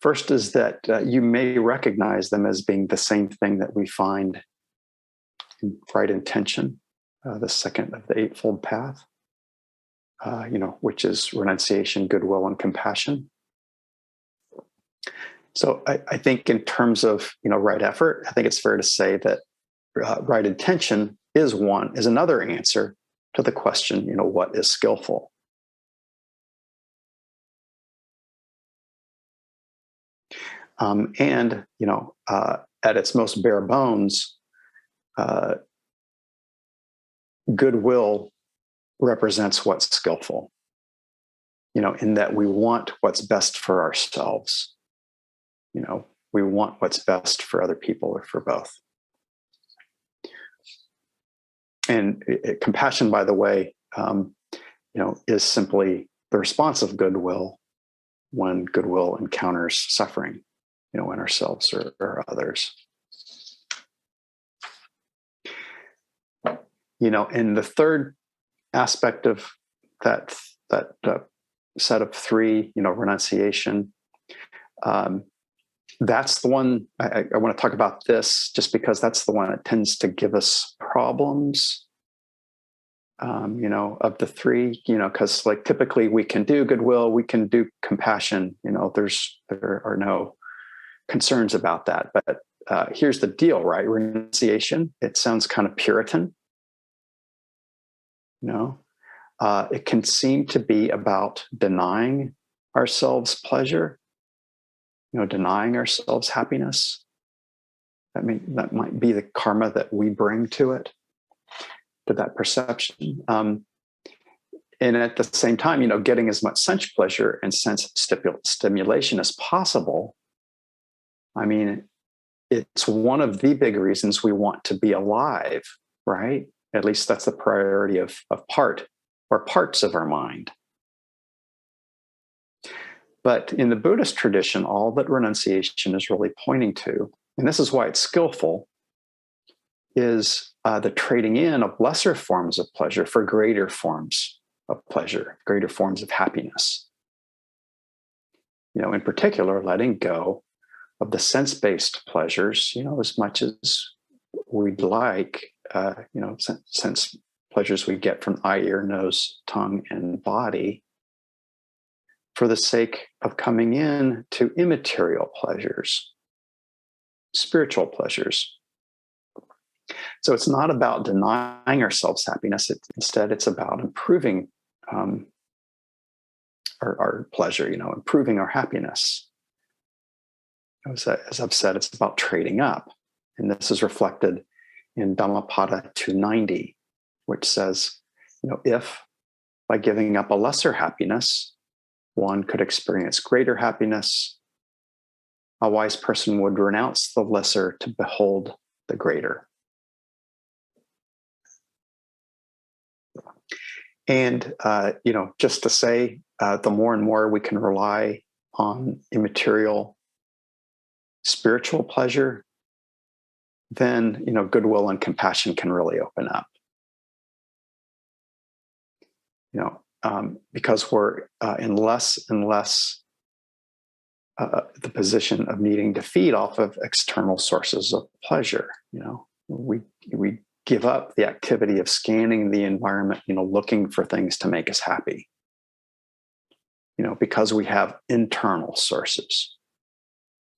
First is that you may recognize them as being the same thing that we find in right intention, the second of the Eightfold Path, which is renunciation, goodwill, and compassion. So I think in terms of right effort, I think it's fair to say that right intention is another answer to the question, what is skillful? And at its most bare bones, goodwill represents what's skillful. In that we want what's best for ourselves. We want what's best for other people or for both. And compassion, by the way, is simply the response of goodwill when goodwill encounters suffering, in ourselves or others. And the third aspect of that set of three, renunciation, that's the one I want to talk about this just because that's the one that tends to give us problems, of the three, because like typically we can do goodwill, we can do compassion, there are no concerns about that. But here's the deal, right? Renunciation, it sounds kind of Puritan. It can seem to be about denying ourselves pleasure, denying ourselves happiness. That might be the karma that we bring to it, to that perception. And at the same time, getting as much sense pleasure and sense stimulation as possible. It's one of the big reasons we want to be alive, right? At least that's the priority of parts of our mind. But in the Buddhist tradition, all that renunciation is really pointing to, and this is why it's skillful, is the trading in of lesser forms of pleasure for greater forms of pleasure, greater forms of happiness. In particular, letting go of the sense-based pleasures, as much as we'd like, sense pleasures we get from eye, ear, nose, tongue, and body, for the sake of coming in to immaterial pleasures, spiritual pleasures. So it's not about denying ourselves happiness. Instead, it's about improving our pleasure, improving our happiness. As I've said, it's about trading up. And this is reflected in Dhammapada 290, which says, if by giving up a lesser happiness, one could experience greater happiness, a wise person would renounce the lesser to behold the greater. And, just to say, the more and more we can rely on immaterial spiritual pleasure, then, goodwill and compassion can really open up. Because we're in less and less the position of needing to feed off of external sources of pleasure. We give up the activity of scanning the environment, looking for things to make us happy. Because we have internal sources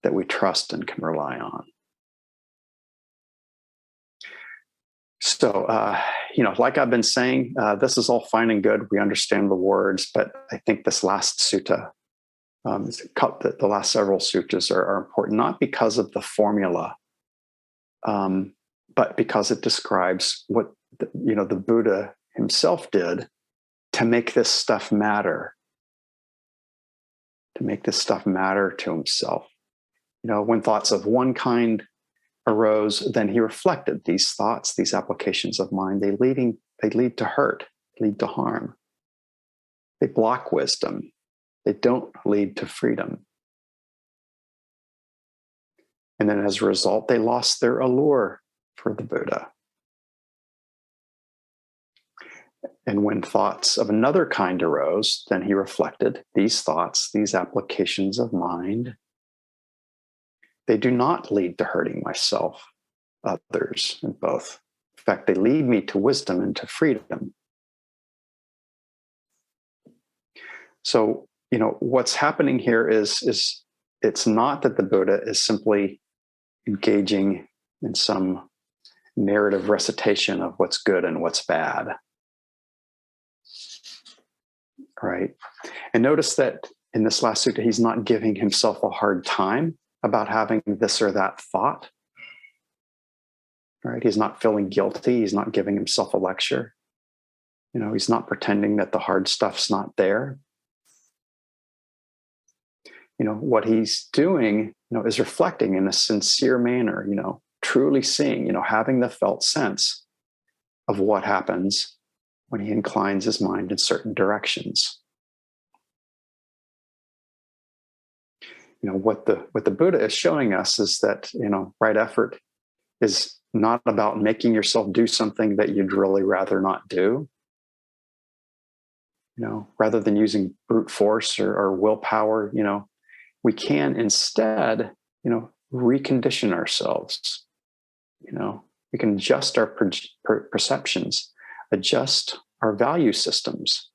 that we trust and can rely on. So, like I've been saying, this is all fine and good. We understand the words, but I think this last sutta, the last several suttas are important, not because of the formula, but because it describes what the Buddha himself did to make this stuff matter. To make this stuff matter to himself. When thoughts of one kind arose, then he reflected these thoughts, these applications of mind. They lead to hurt, lead to harm. They block wisdom. They don't lead to freedom. And then as a result, they lost their allure for the Buddha. And when thoughts of another kind arose, then he reflected these thoughts, these applications of mind. They do not lead to hurting myself, others, and both. In fact, they lead me to wisdom and to freedom. So, what's happening here is it's not that the Buddha is simply engaging in some narrative recitation of what's good and what's bad. Right? And notice that in this last sutta, he's not giving himself a hard time about having this or that thought. Right? He's not feeling guilty. He's not giving himself a lecture. He's not pretending that the hard stuff's not there. What he's doing, is reflecting in a sincere manner, truly seeing, having the felt sense of what happens when he inclines his mind in certain directions. What the Buddha is showing us is that, right effort is not about making yourself do something that you'd really rather not do. Rather than using brute force or willpower, we can instead, recondition ourselves. We can adjust our perceptions, adjust our value systems,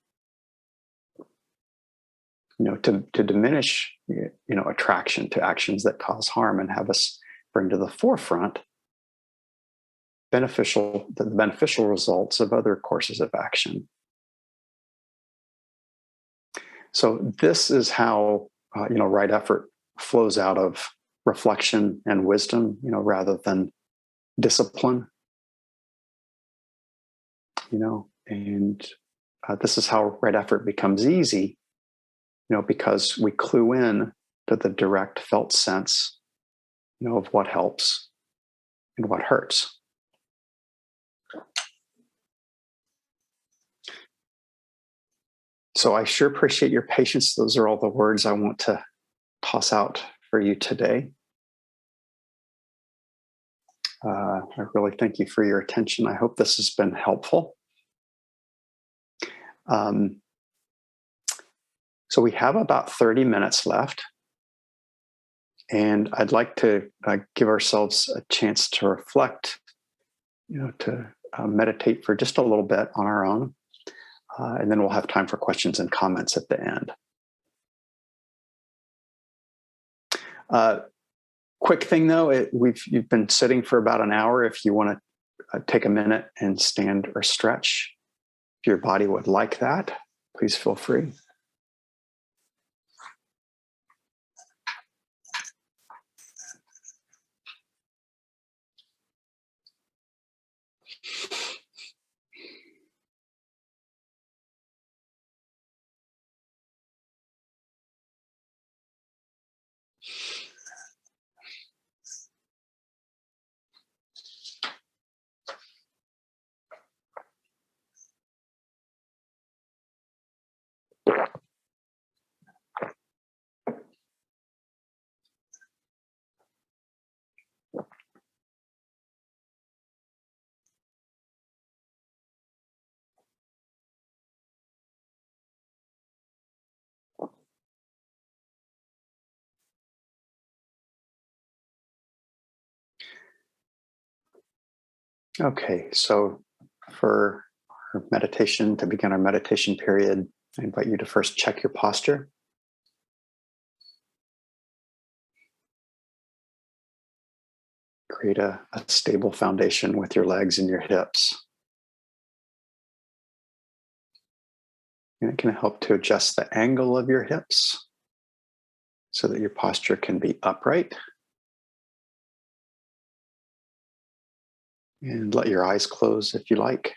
to diminish, attraction to actions that cause harm and have us bring to the forefront the beneficial results of other courses of action. So this is how, right effort flows out of reflection and wisdom, rather than discipline. And this is how right effort becomes easy, because we clue in to the direct felt sense, of what helps and what hurts. So I sure appreciate your patience. Those are all the words I want to toss out for you today. I really thank you for your attention. I hope this has been helpful. So we have about 30 minutes left, and I'd like to give ourselves a chance to reflect, to meditate for just a little bit on our own, and then we'll have time for questions and comments at the end. Quick thing though, you've been sitting for about an hour. If you want to take a minute and stand or stretch, if your body would like that, please feel free. Okay, so for our meditation, to begin our meditation period, I invite you to first check your posture. Create a stable foundation with your legs and your hips. And it can help to adjust the angle of your hips so that your posture can be upright. And let your eyes close if you like.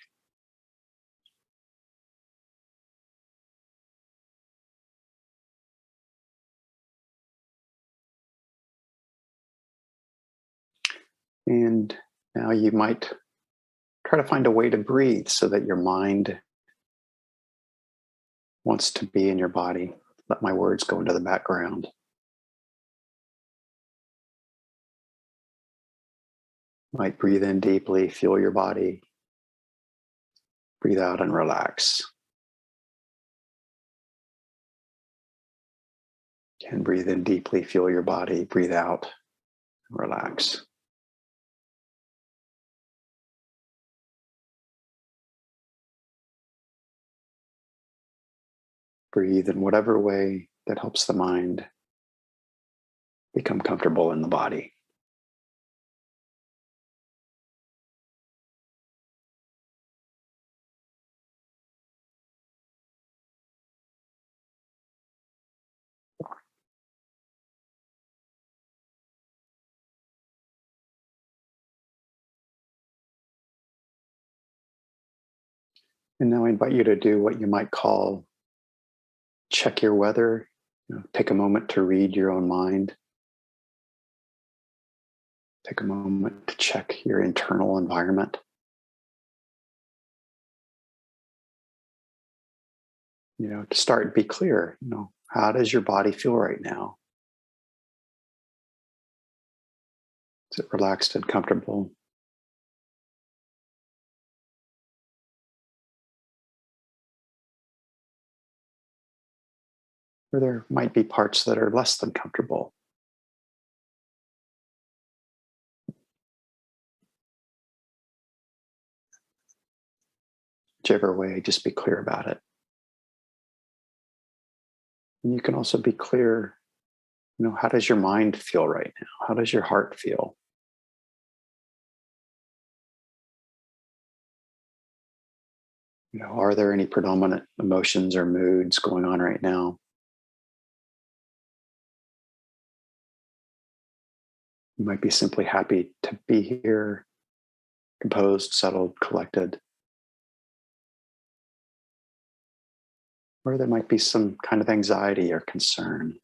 And now you might try to find a way to breathe so that your mind wants to be in your body. Let my words go into the background. Might breathe in deeply, feel your body. Breathe out and relax. And breathe in deeply, feel your body. Breathe out and relax. Breathe in whatever way that helps the mind become comfortable in the body. And now I invite you to do what you might call check your weather. Take a moment to read your own mind. Take a moment to check your internal environment. To start, be clear. How does your body feel right now? Is it relaxed and comfortable? Or there might be parts that are less than comfortable. Whichever way, just be clear about it. And you can also be clear, how does your mind feel right now? How does your heart feel? Are there any predominant emotions or moods going on right now? You might be simply happy to be here, composed, settled, collected. Or there might be some kind of anxiety or concern.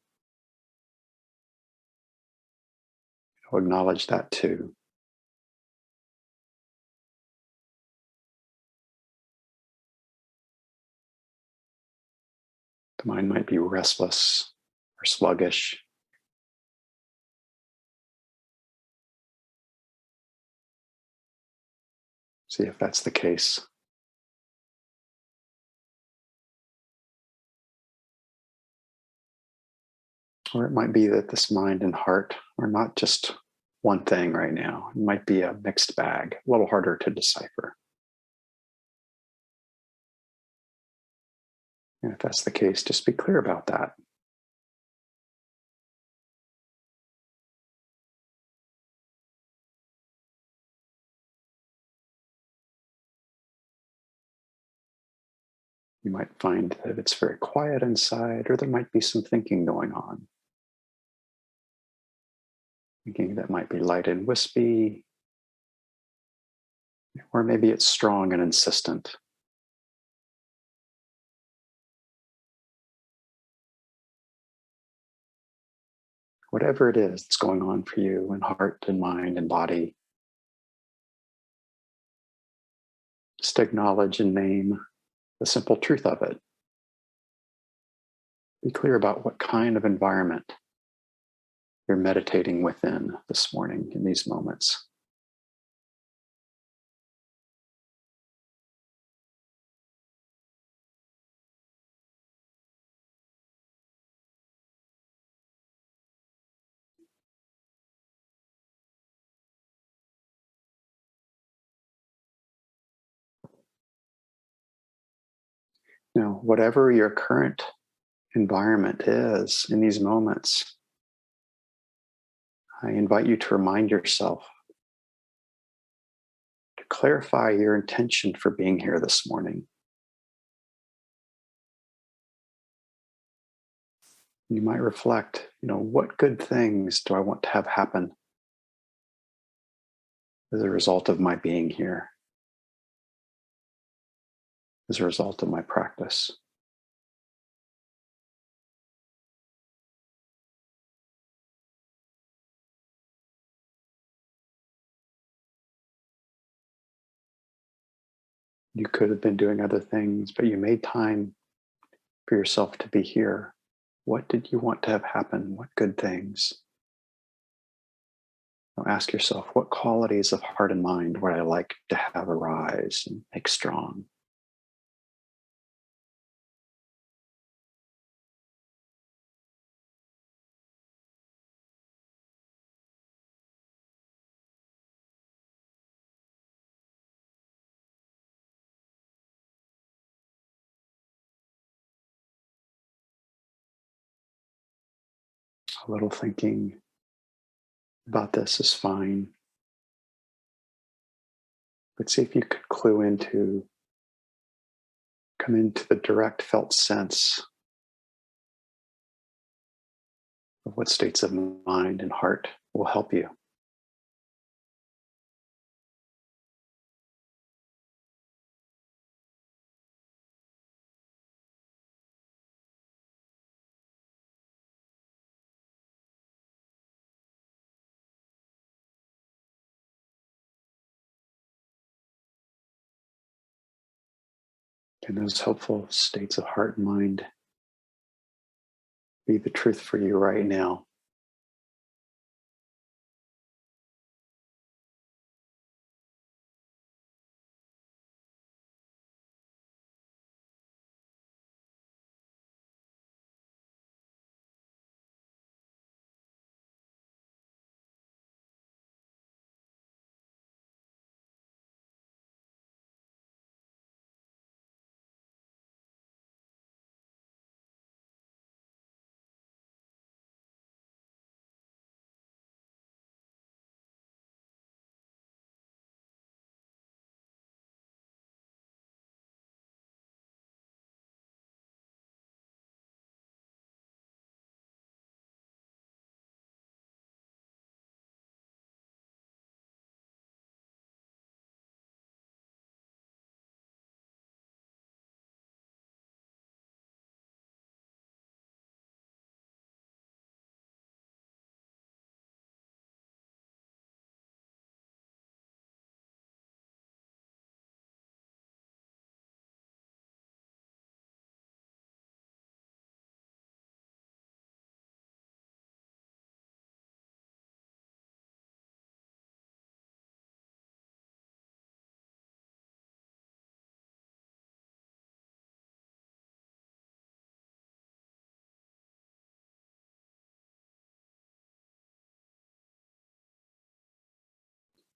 Acknowledge that too. The mind might be restless or sluggish. See if that's the case. Or it might be that this mind and heart are not just one thing right now. It might be a mixed bag, a little harder to decipher. And if that's the case, just be clear about that. You might find that it's very quiet inside, or there might be some thinking going on. Thinking that might be light and wispy, or maybe it's strong and insistent. Whatever it is that's going on for you in heart and mind and body, just acknowledge and name the simple truth of it. Be clear about what kind of environment you're meditating within this morning in these moments. Now, whatever your current environment is in these moments, I invite you to remind yourself to clarify your intention for being here this morning. You might reflect, what good things do I want to have happen as a result of my being here, as a result of my practice? You could have been doing other things, but you made time for yourself to be here. What did you want to have happen? What good things? Now ask yourself, what qualities of heart and mind would I like to have arise and make strong? A little thinking about this is fine, but see if you could come into the direct felt sense of what states of mind and heart will help you. Can those helpful states of heart and mind be the truth for you right now?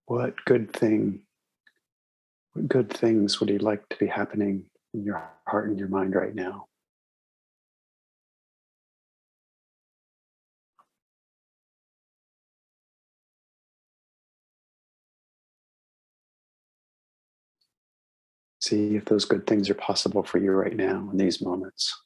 What good things would you like to be happening in your heart and your mind right now? See if those good things are possible for you right now in these moments.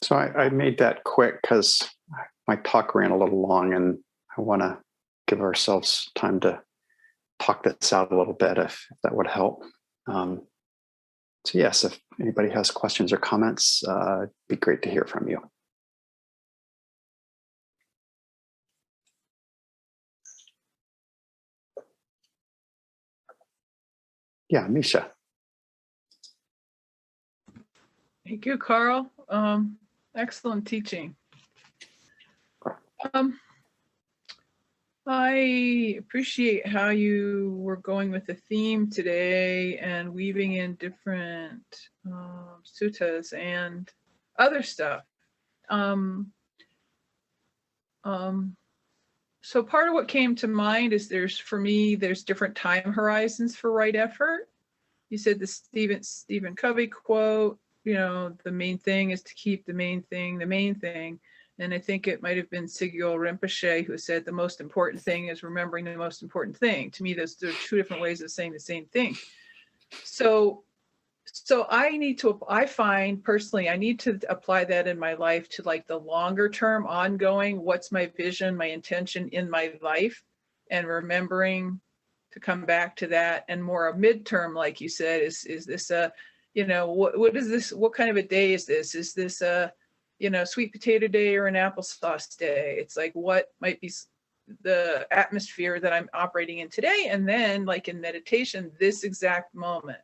So I made that quick because my talk ran a little long, and I want to give ourselves time to talk this out a little bit, if that would help. So yes, if anybody has questions or comments, it'd be great to hear from you. Yeah, Misha. Thank you, Carl. Excellent teaching. I appreciate how you were going with the theme today and weaving in different suttas and other stuff. So part of what came to mind is there's different time horizons for right effort. You said the Stephen Covey quote, the main thing is to keep the main thing the main thing. And I think it might have been Siggyal Rinpoche who said the most important thing is remembering the most important thing. To me, there are two different ways of saying the same thing. So I find personally, I need to apply that in my life to like the longer term ongoing, what's my vision, my intention in my life, and remembering to come back to that. And more a midterm, like you said, is this what is this? What kind of a day is this? Is this a, sweet potato day or an applesauce day? It's like, what might be the atmosphere that I'm operating in today? And then like in meditation, this exact moment,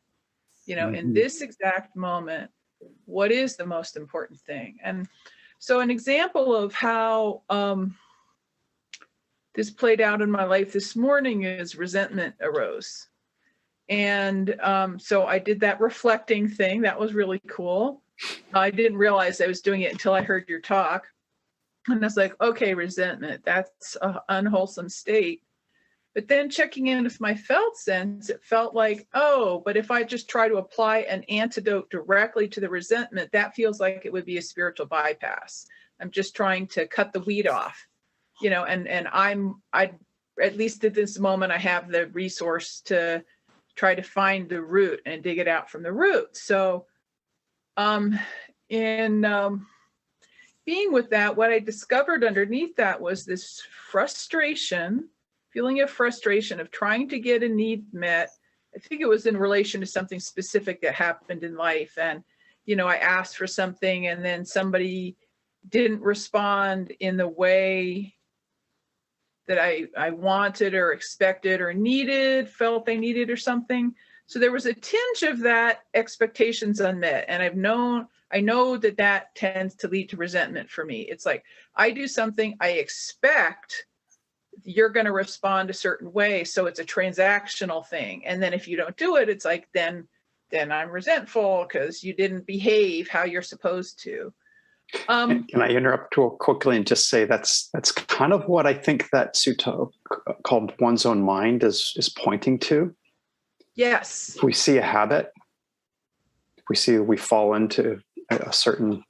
in this exact moment, what is the most important thing? And so an example of how this played out in my life this morning is resentment arose. And so I did that reflecting thing. That was really cool. I didn't realize I was doing it until I heard your talk. And I was like, okay, resentment, that's an unwholesome state. But then checking in with my felt sense, it felt like, oh, but if I just try to apply an antidote directly to the resentment, that feels like it would be a spiritual bypass. I'm just trying to cut the weed off, and I at least at this moment, I have the resource to try to find the root and dig it out from the root. So being with that, what I discovered underneath that was this feeling of frustration of trying to get a need met. I think it was in relation to something specific that happened in life. And, I asked for something and then somebody didn't respond in the way that I wanted or expected or felt they needed or something. So there was a tinge of that expectations unmet. And I know that tends to lead to resentment for me. It's like, I do something, I expect you're going to respond a certain way. So it's a transactional thing. And then if you don't do it, it's like, then I'm resentful because you didn't behave how you're supposed to. Can I interrupt real quickly and just say that's kind of what I think that sutta called one's own mind is pointing to. Yes. If we see a habit, if we see we fall into a certain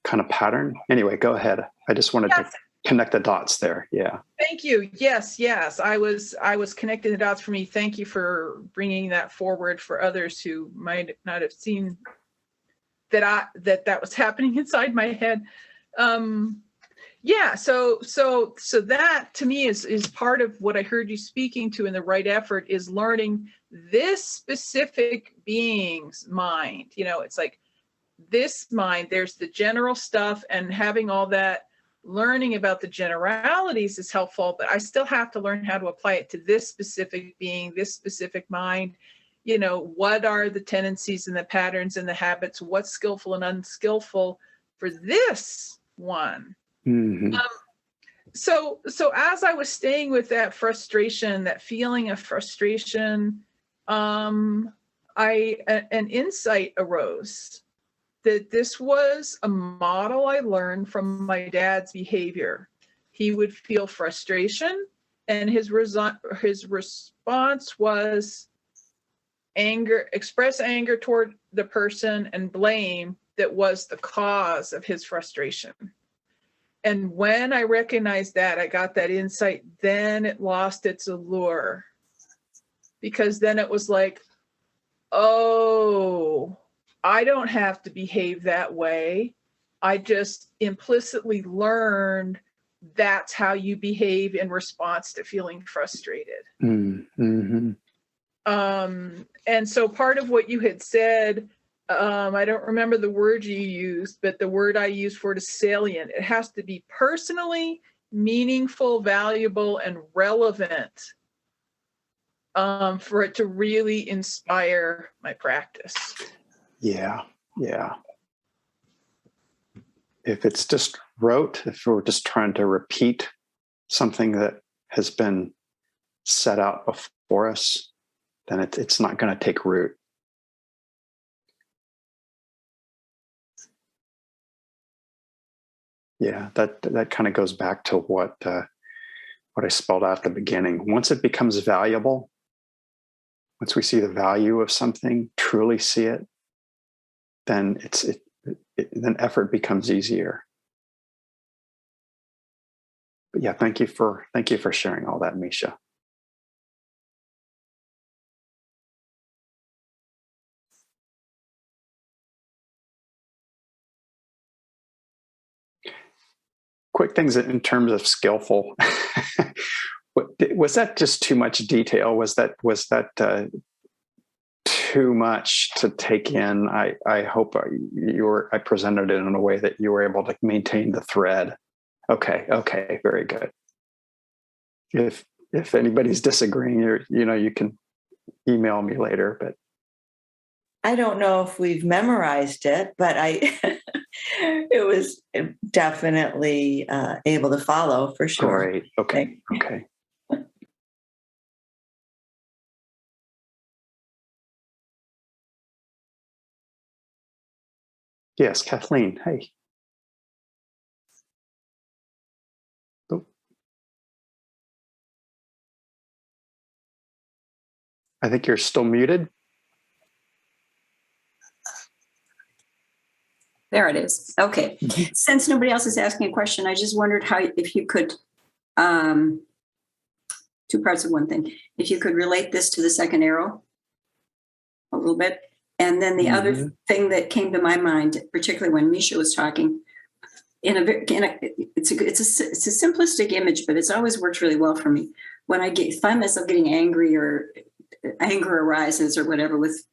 kind of pattern. Anyway, go ahead. I just wanted to connect the dots there. Yeah. Thank you. Yes. I was connecting the dots for me. Thank you for bringing that forward for others who might not have seen that was happening inside my head. So that to me is part of what I heard you speaking to in the right effort is learning this specific being's mind. It's like this mind, there's the general stuff, and having all that learning about the generalities is helpful, but I still have to learn how to apply it to this specific being, this specific mind. What are the tendencies and the patterns and the habits, what's skillful and unskillful for this one. Mm-hmm. So as I was staying with that frustration, that feeling of frustration, an insight arose that this was a model I learned from my dad's behavior. He would feel frustration, and his response was express anger toward the person and blame that was the cause of his frustration. And when I recognized that, I got that insight, then it lost its allure. Because then it was like, oh, I don't have to behave that way. I just implicitly learned that's how you behave in response to feeling frustrated. Mm-hmm. And so part of what you had said, I don't remember the word you used, but the word I used for it is salient. It has to be personally meaningful, valuable, and relevant for it to really inspire my practice. Yeah. If it's just rote, if we're just trying to repeat something that has been set out before us, then it's not going to take root. Yeah, that kind of goes back to what I spelled out at the beginning. Once it becomes valuable, once we see the value of something, truly see it, then then effort becomes easier. But yeah, thank you for sharing all that, Misha. Quick things in terms of skillful. Was that just too much detail? Was that too much to take in? I hope I presented it in a way that you were able to maintain the thread. Okay, very good. If anybody's disagreeing, you can email me later. But I don't know if we've memorized it, but it was definitely able to follow for sure. Great. Okay. Yes, Kathleen. Hey. Oh. I think you're still muted. There it is. Okay. Since nobody else is asking a question, I just wondered if you could, two parts of one thing, if you could relate this to the second arrow a little bit. And then the other thing that came to my mind, particularly when Misha was talking, it's a simplistic image, but it's always worked really well for me. When I find myself getting angry or anger arises or whatever with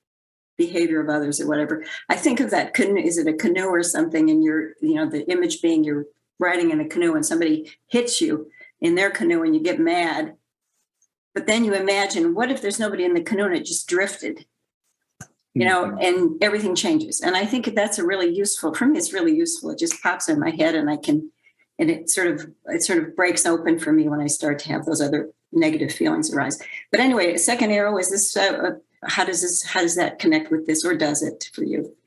behavior of others or whatever, I think of that canoe. Is it a canoe or something? And the image being you're riding in a canoe and somebody hits you in their canoe and you get mad. But then you imagine, what if there's nobody in the canoe and it just drifted? And everything changes. And I think that's for me, it's really useful. It just pops in my head and it sort of breaks open for me when I start to have those other negative feelings arise. But anyway, second arrow, is this, how does that connect with this, or does it for you?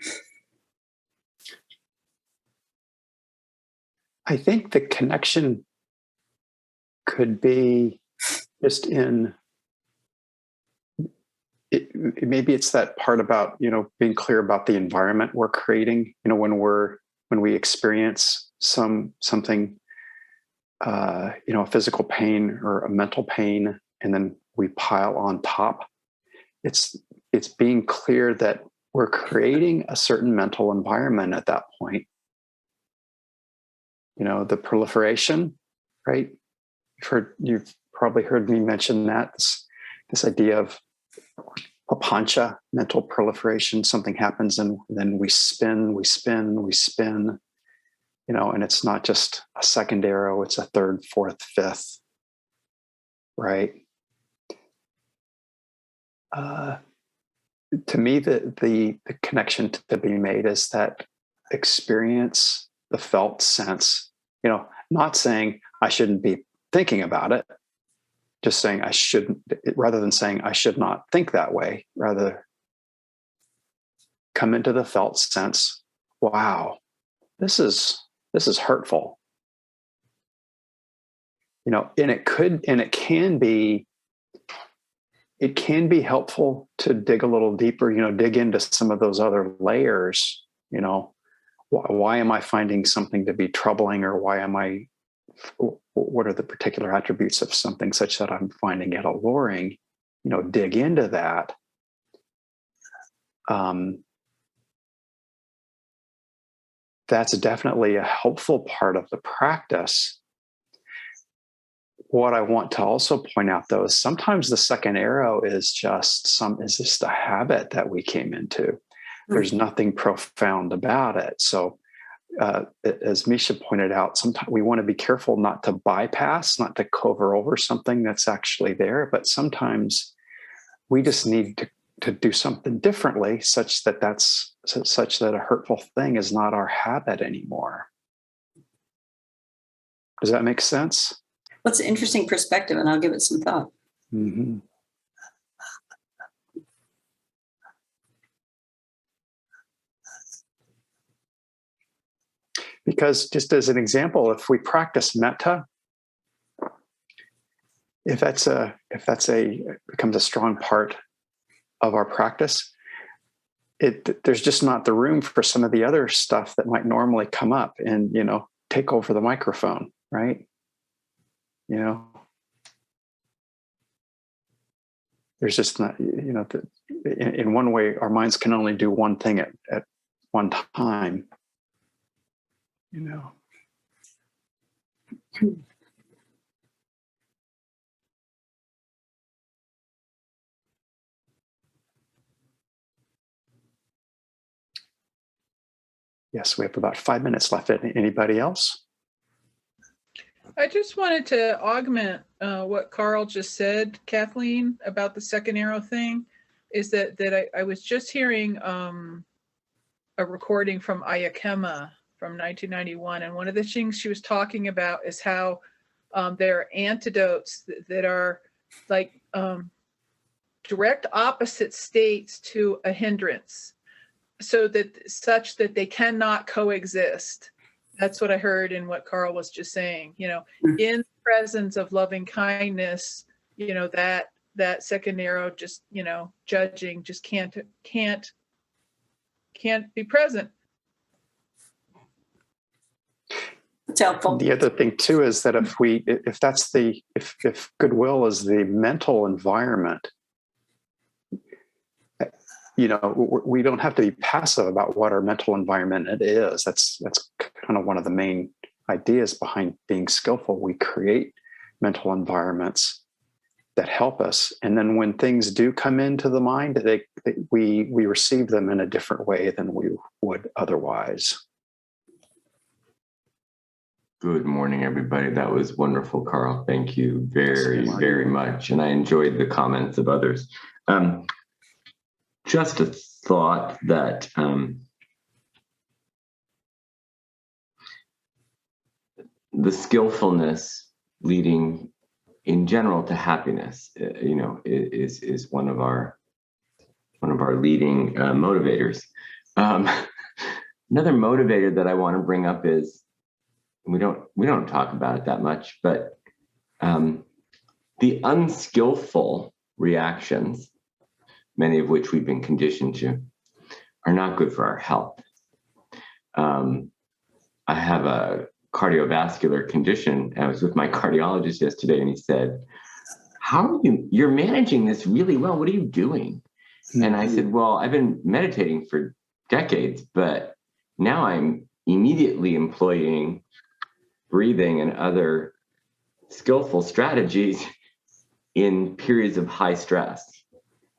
I think the connection could be just in maybe it's that part about being clear about the environment we're creating. When we experience something, a physical pain or a mental pain, and then we pile on top. It's being clear that we're creating a certain mental environment at that point. The proliferation, right? You've probably heard me mention that this idea of papancha, mental proliferation. Something happens and then we spin, and it's not just a second arrow, it's a third, fourth, fifth, right? To me, the connection to be made is that experience, the felt sense, not saying I shouldn't be thinking about it, just saying I shouldn't, rather than saying I should not think that way, rather come into the felt sense. Wow, this is hurtful. And it can be helpful to dig a little deeper, dig into some of those other layers. Why am I finding something to be troubling, or what are the particular attributes of something such that I'm finding it alluring? Dig into that. that's definitely a helpful part of the practice. What I want to also point out, though, is sometimes the second arrow is just a habit that we came into. There's nothing profound about it. So, as Misha pointed out, sometimes we want to be careful not to bypass, not to cover over something that's actually there. But sometimes we just need to do something differently, such that a hurtful thing is not our habit anymore. Does that make sense? What's an interesting perspective, and I'll give it some thought. Mm-hmm. Because just as an example, if we practice metta, if that's becomes a strong part of our practice, there's just not the room for some of the other stuff that might normally come up and, take over the microphone, right? There's just not, in one way, our minds can only do one thing at one time, Yes, we have about 5 minutes left. Anybody else? I just wanted to augment what Carl just said, Kathleen, about the second arrow thing, is that I was just hearing a recording from Ayakema from 1991. And one of the things she was talking about is how there are antidotes that are like direct opposite states to a hindrance, such that they cannot coexist. That's what I heard in what Carl was just saying. In the presence of loving kindness, that second arrow, just judging, just can't be present. It's helpful. The other thing too is that if goodwill is the mental environment, we don't have to be passive about what our mental environment is. That's kind of one of the main ideas behind being skillful. We create mental environments that help us, and then when things do come into the mind, we receive them in a different way than we would otherwise. Good morning, everybody. That was wonderful, Carl. Thank you very, very much. And I enjoyed the comments of others. Just a thought that the skillfulness leading in general to happiness, is one of our leading motivators. Another motivator that I want to bring up is, we don't talk about it that much, but the unskillful reactions, many of which we've been conditioned to, are not good for our health. I have a cardiovascular condition. I was with my cardiologist yesterday, and he said, you're managing this really well. What are you doing? And I said, well, I've been meditating for decades, but now I'm immediately employing breathing and other skillful strategies in periods of high stress.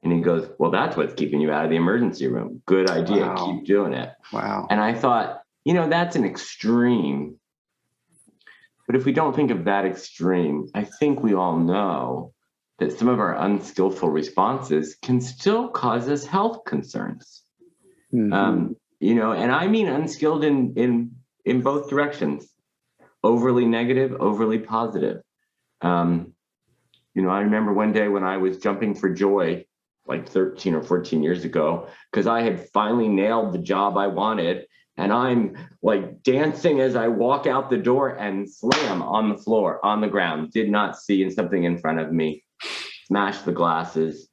And he goes, well, that's what's keeping you out of the emergency room. Good idea. Wow. Keep doing it. Wow. And I thought, that's an extreme. But if we don't think of that extreme, I think we all know that some of our unskillful responses can still cause us health concerns. Mm-hmm. And I mean unskilled in both directions, overly negative, overly positive. I remember one day when I was jumping for joy, like 13 or 14 years ago, because I had finally nailed the job I wanted. And I'm like dancing as I walk out the door and slam on the floor, on the ground, did not see in something in front of me, smash the glasses.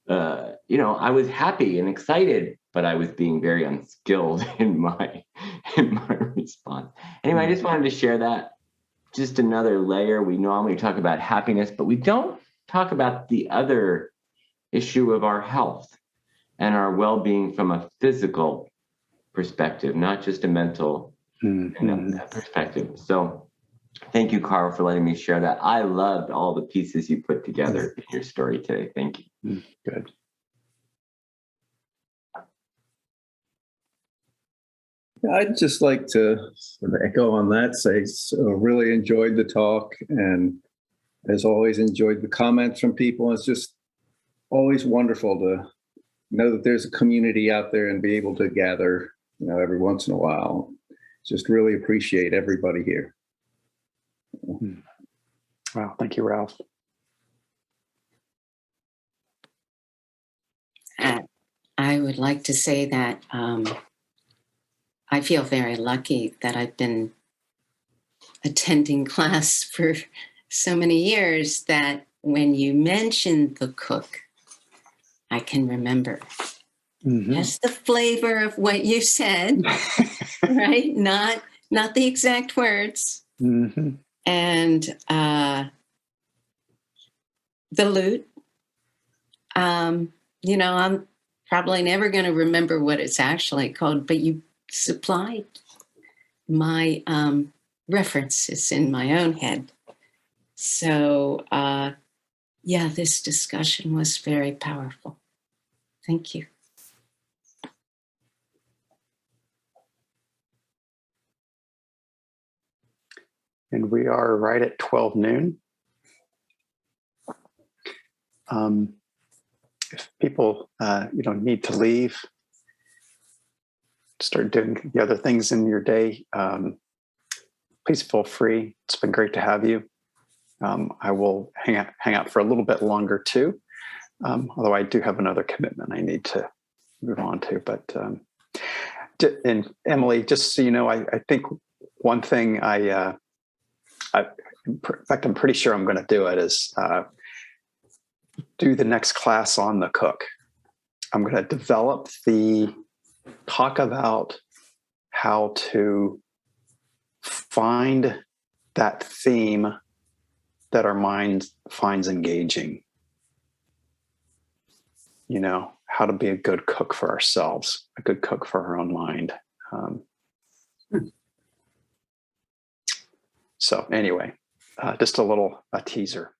I was happy and excited, but I was being very unskilled in my response. Anyway, I just wanted to share that. Just another layer. We normally talk about happiness, but we don't talk about the other issue of our health and our well-being from a physical perspective, not just a mental and that perspective. So thank you, Carl, for letting me share that. I loved all the pieces you put together in your story today. Thank you. Good. I'd just like to sort of echo on that, say, really enjoyed the talk, and as always, enjoyed the comments from people. It's just always wonderful to know that there's a community out there and be able to gather, every once in a while. Just really appreciate everybody here. Wow. Thank you, Ralph. I would like to say that I feel very lucky that I've been attending class for so many years that when you mentioned the cook, I can remember just the flavor of what you said, right? Not the exact words. And the lute. I'm probably never going to remember what it's actually called, but you supplied my references in my own head. So, this discussion was very powerful. Thank you. And we are right at 12 noon. If people, need to leave, start doing the other things in your day, please feel free. It's been great to have you. I will hang out for a little bit longer too, although I do have another commitment I need to move on to. But and Emily, just so you know, I think one thing in fact, I'm pretty sure I'm going to do it is do the next class on the cook. I'm going to talk about how to find that theme that our mind finds engaging. How to be a good cook for ourselves, a good cook for our own mind. So anyway, just a teaser.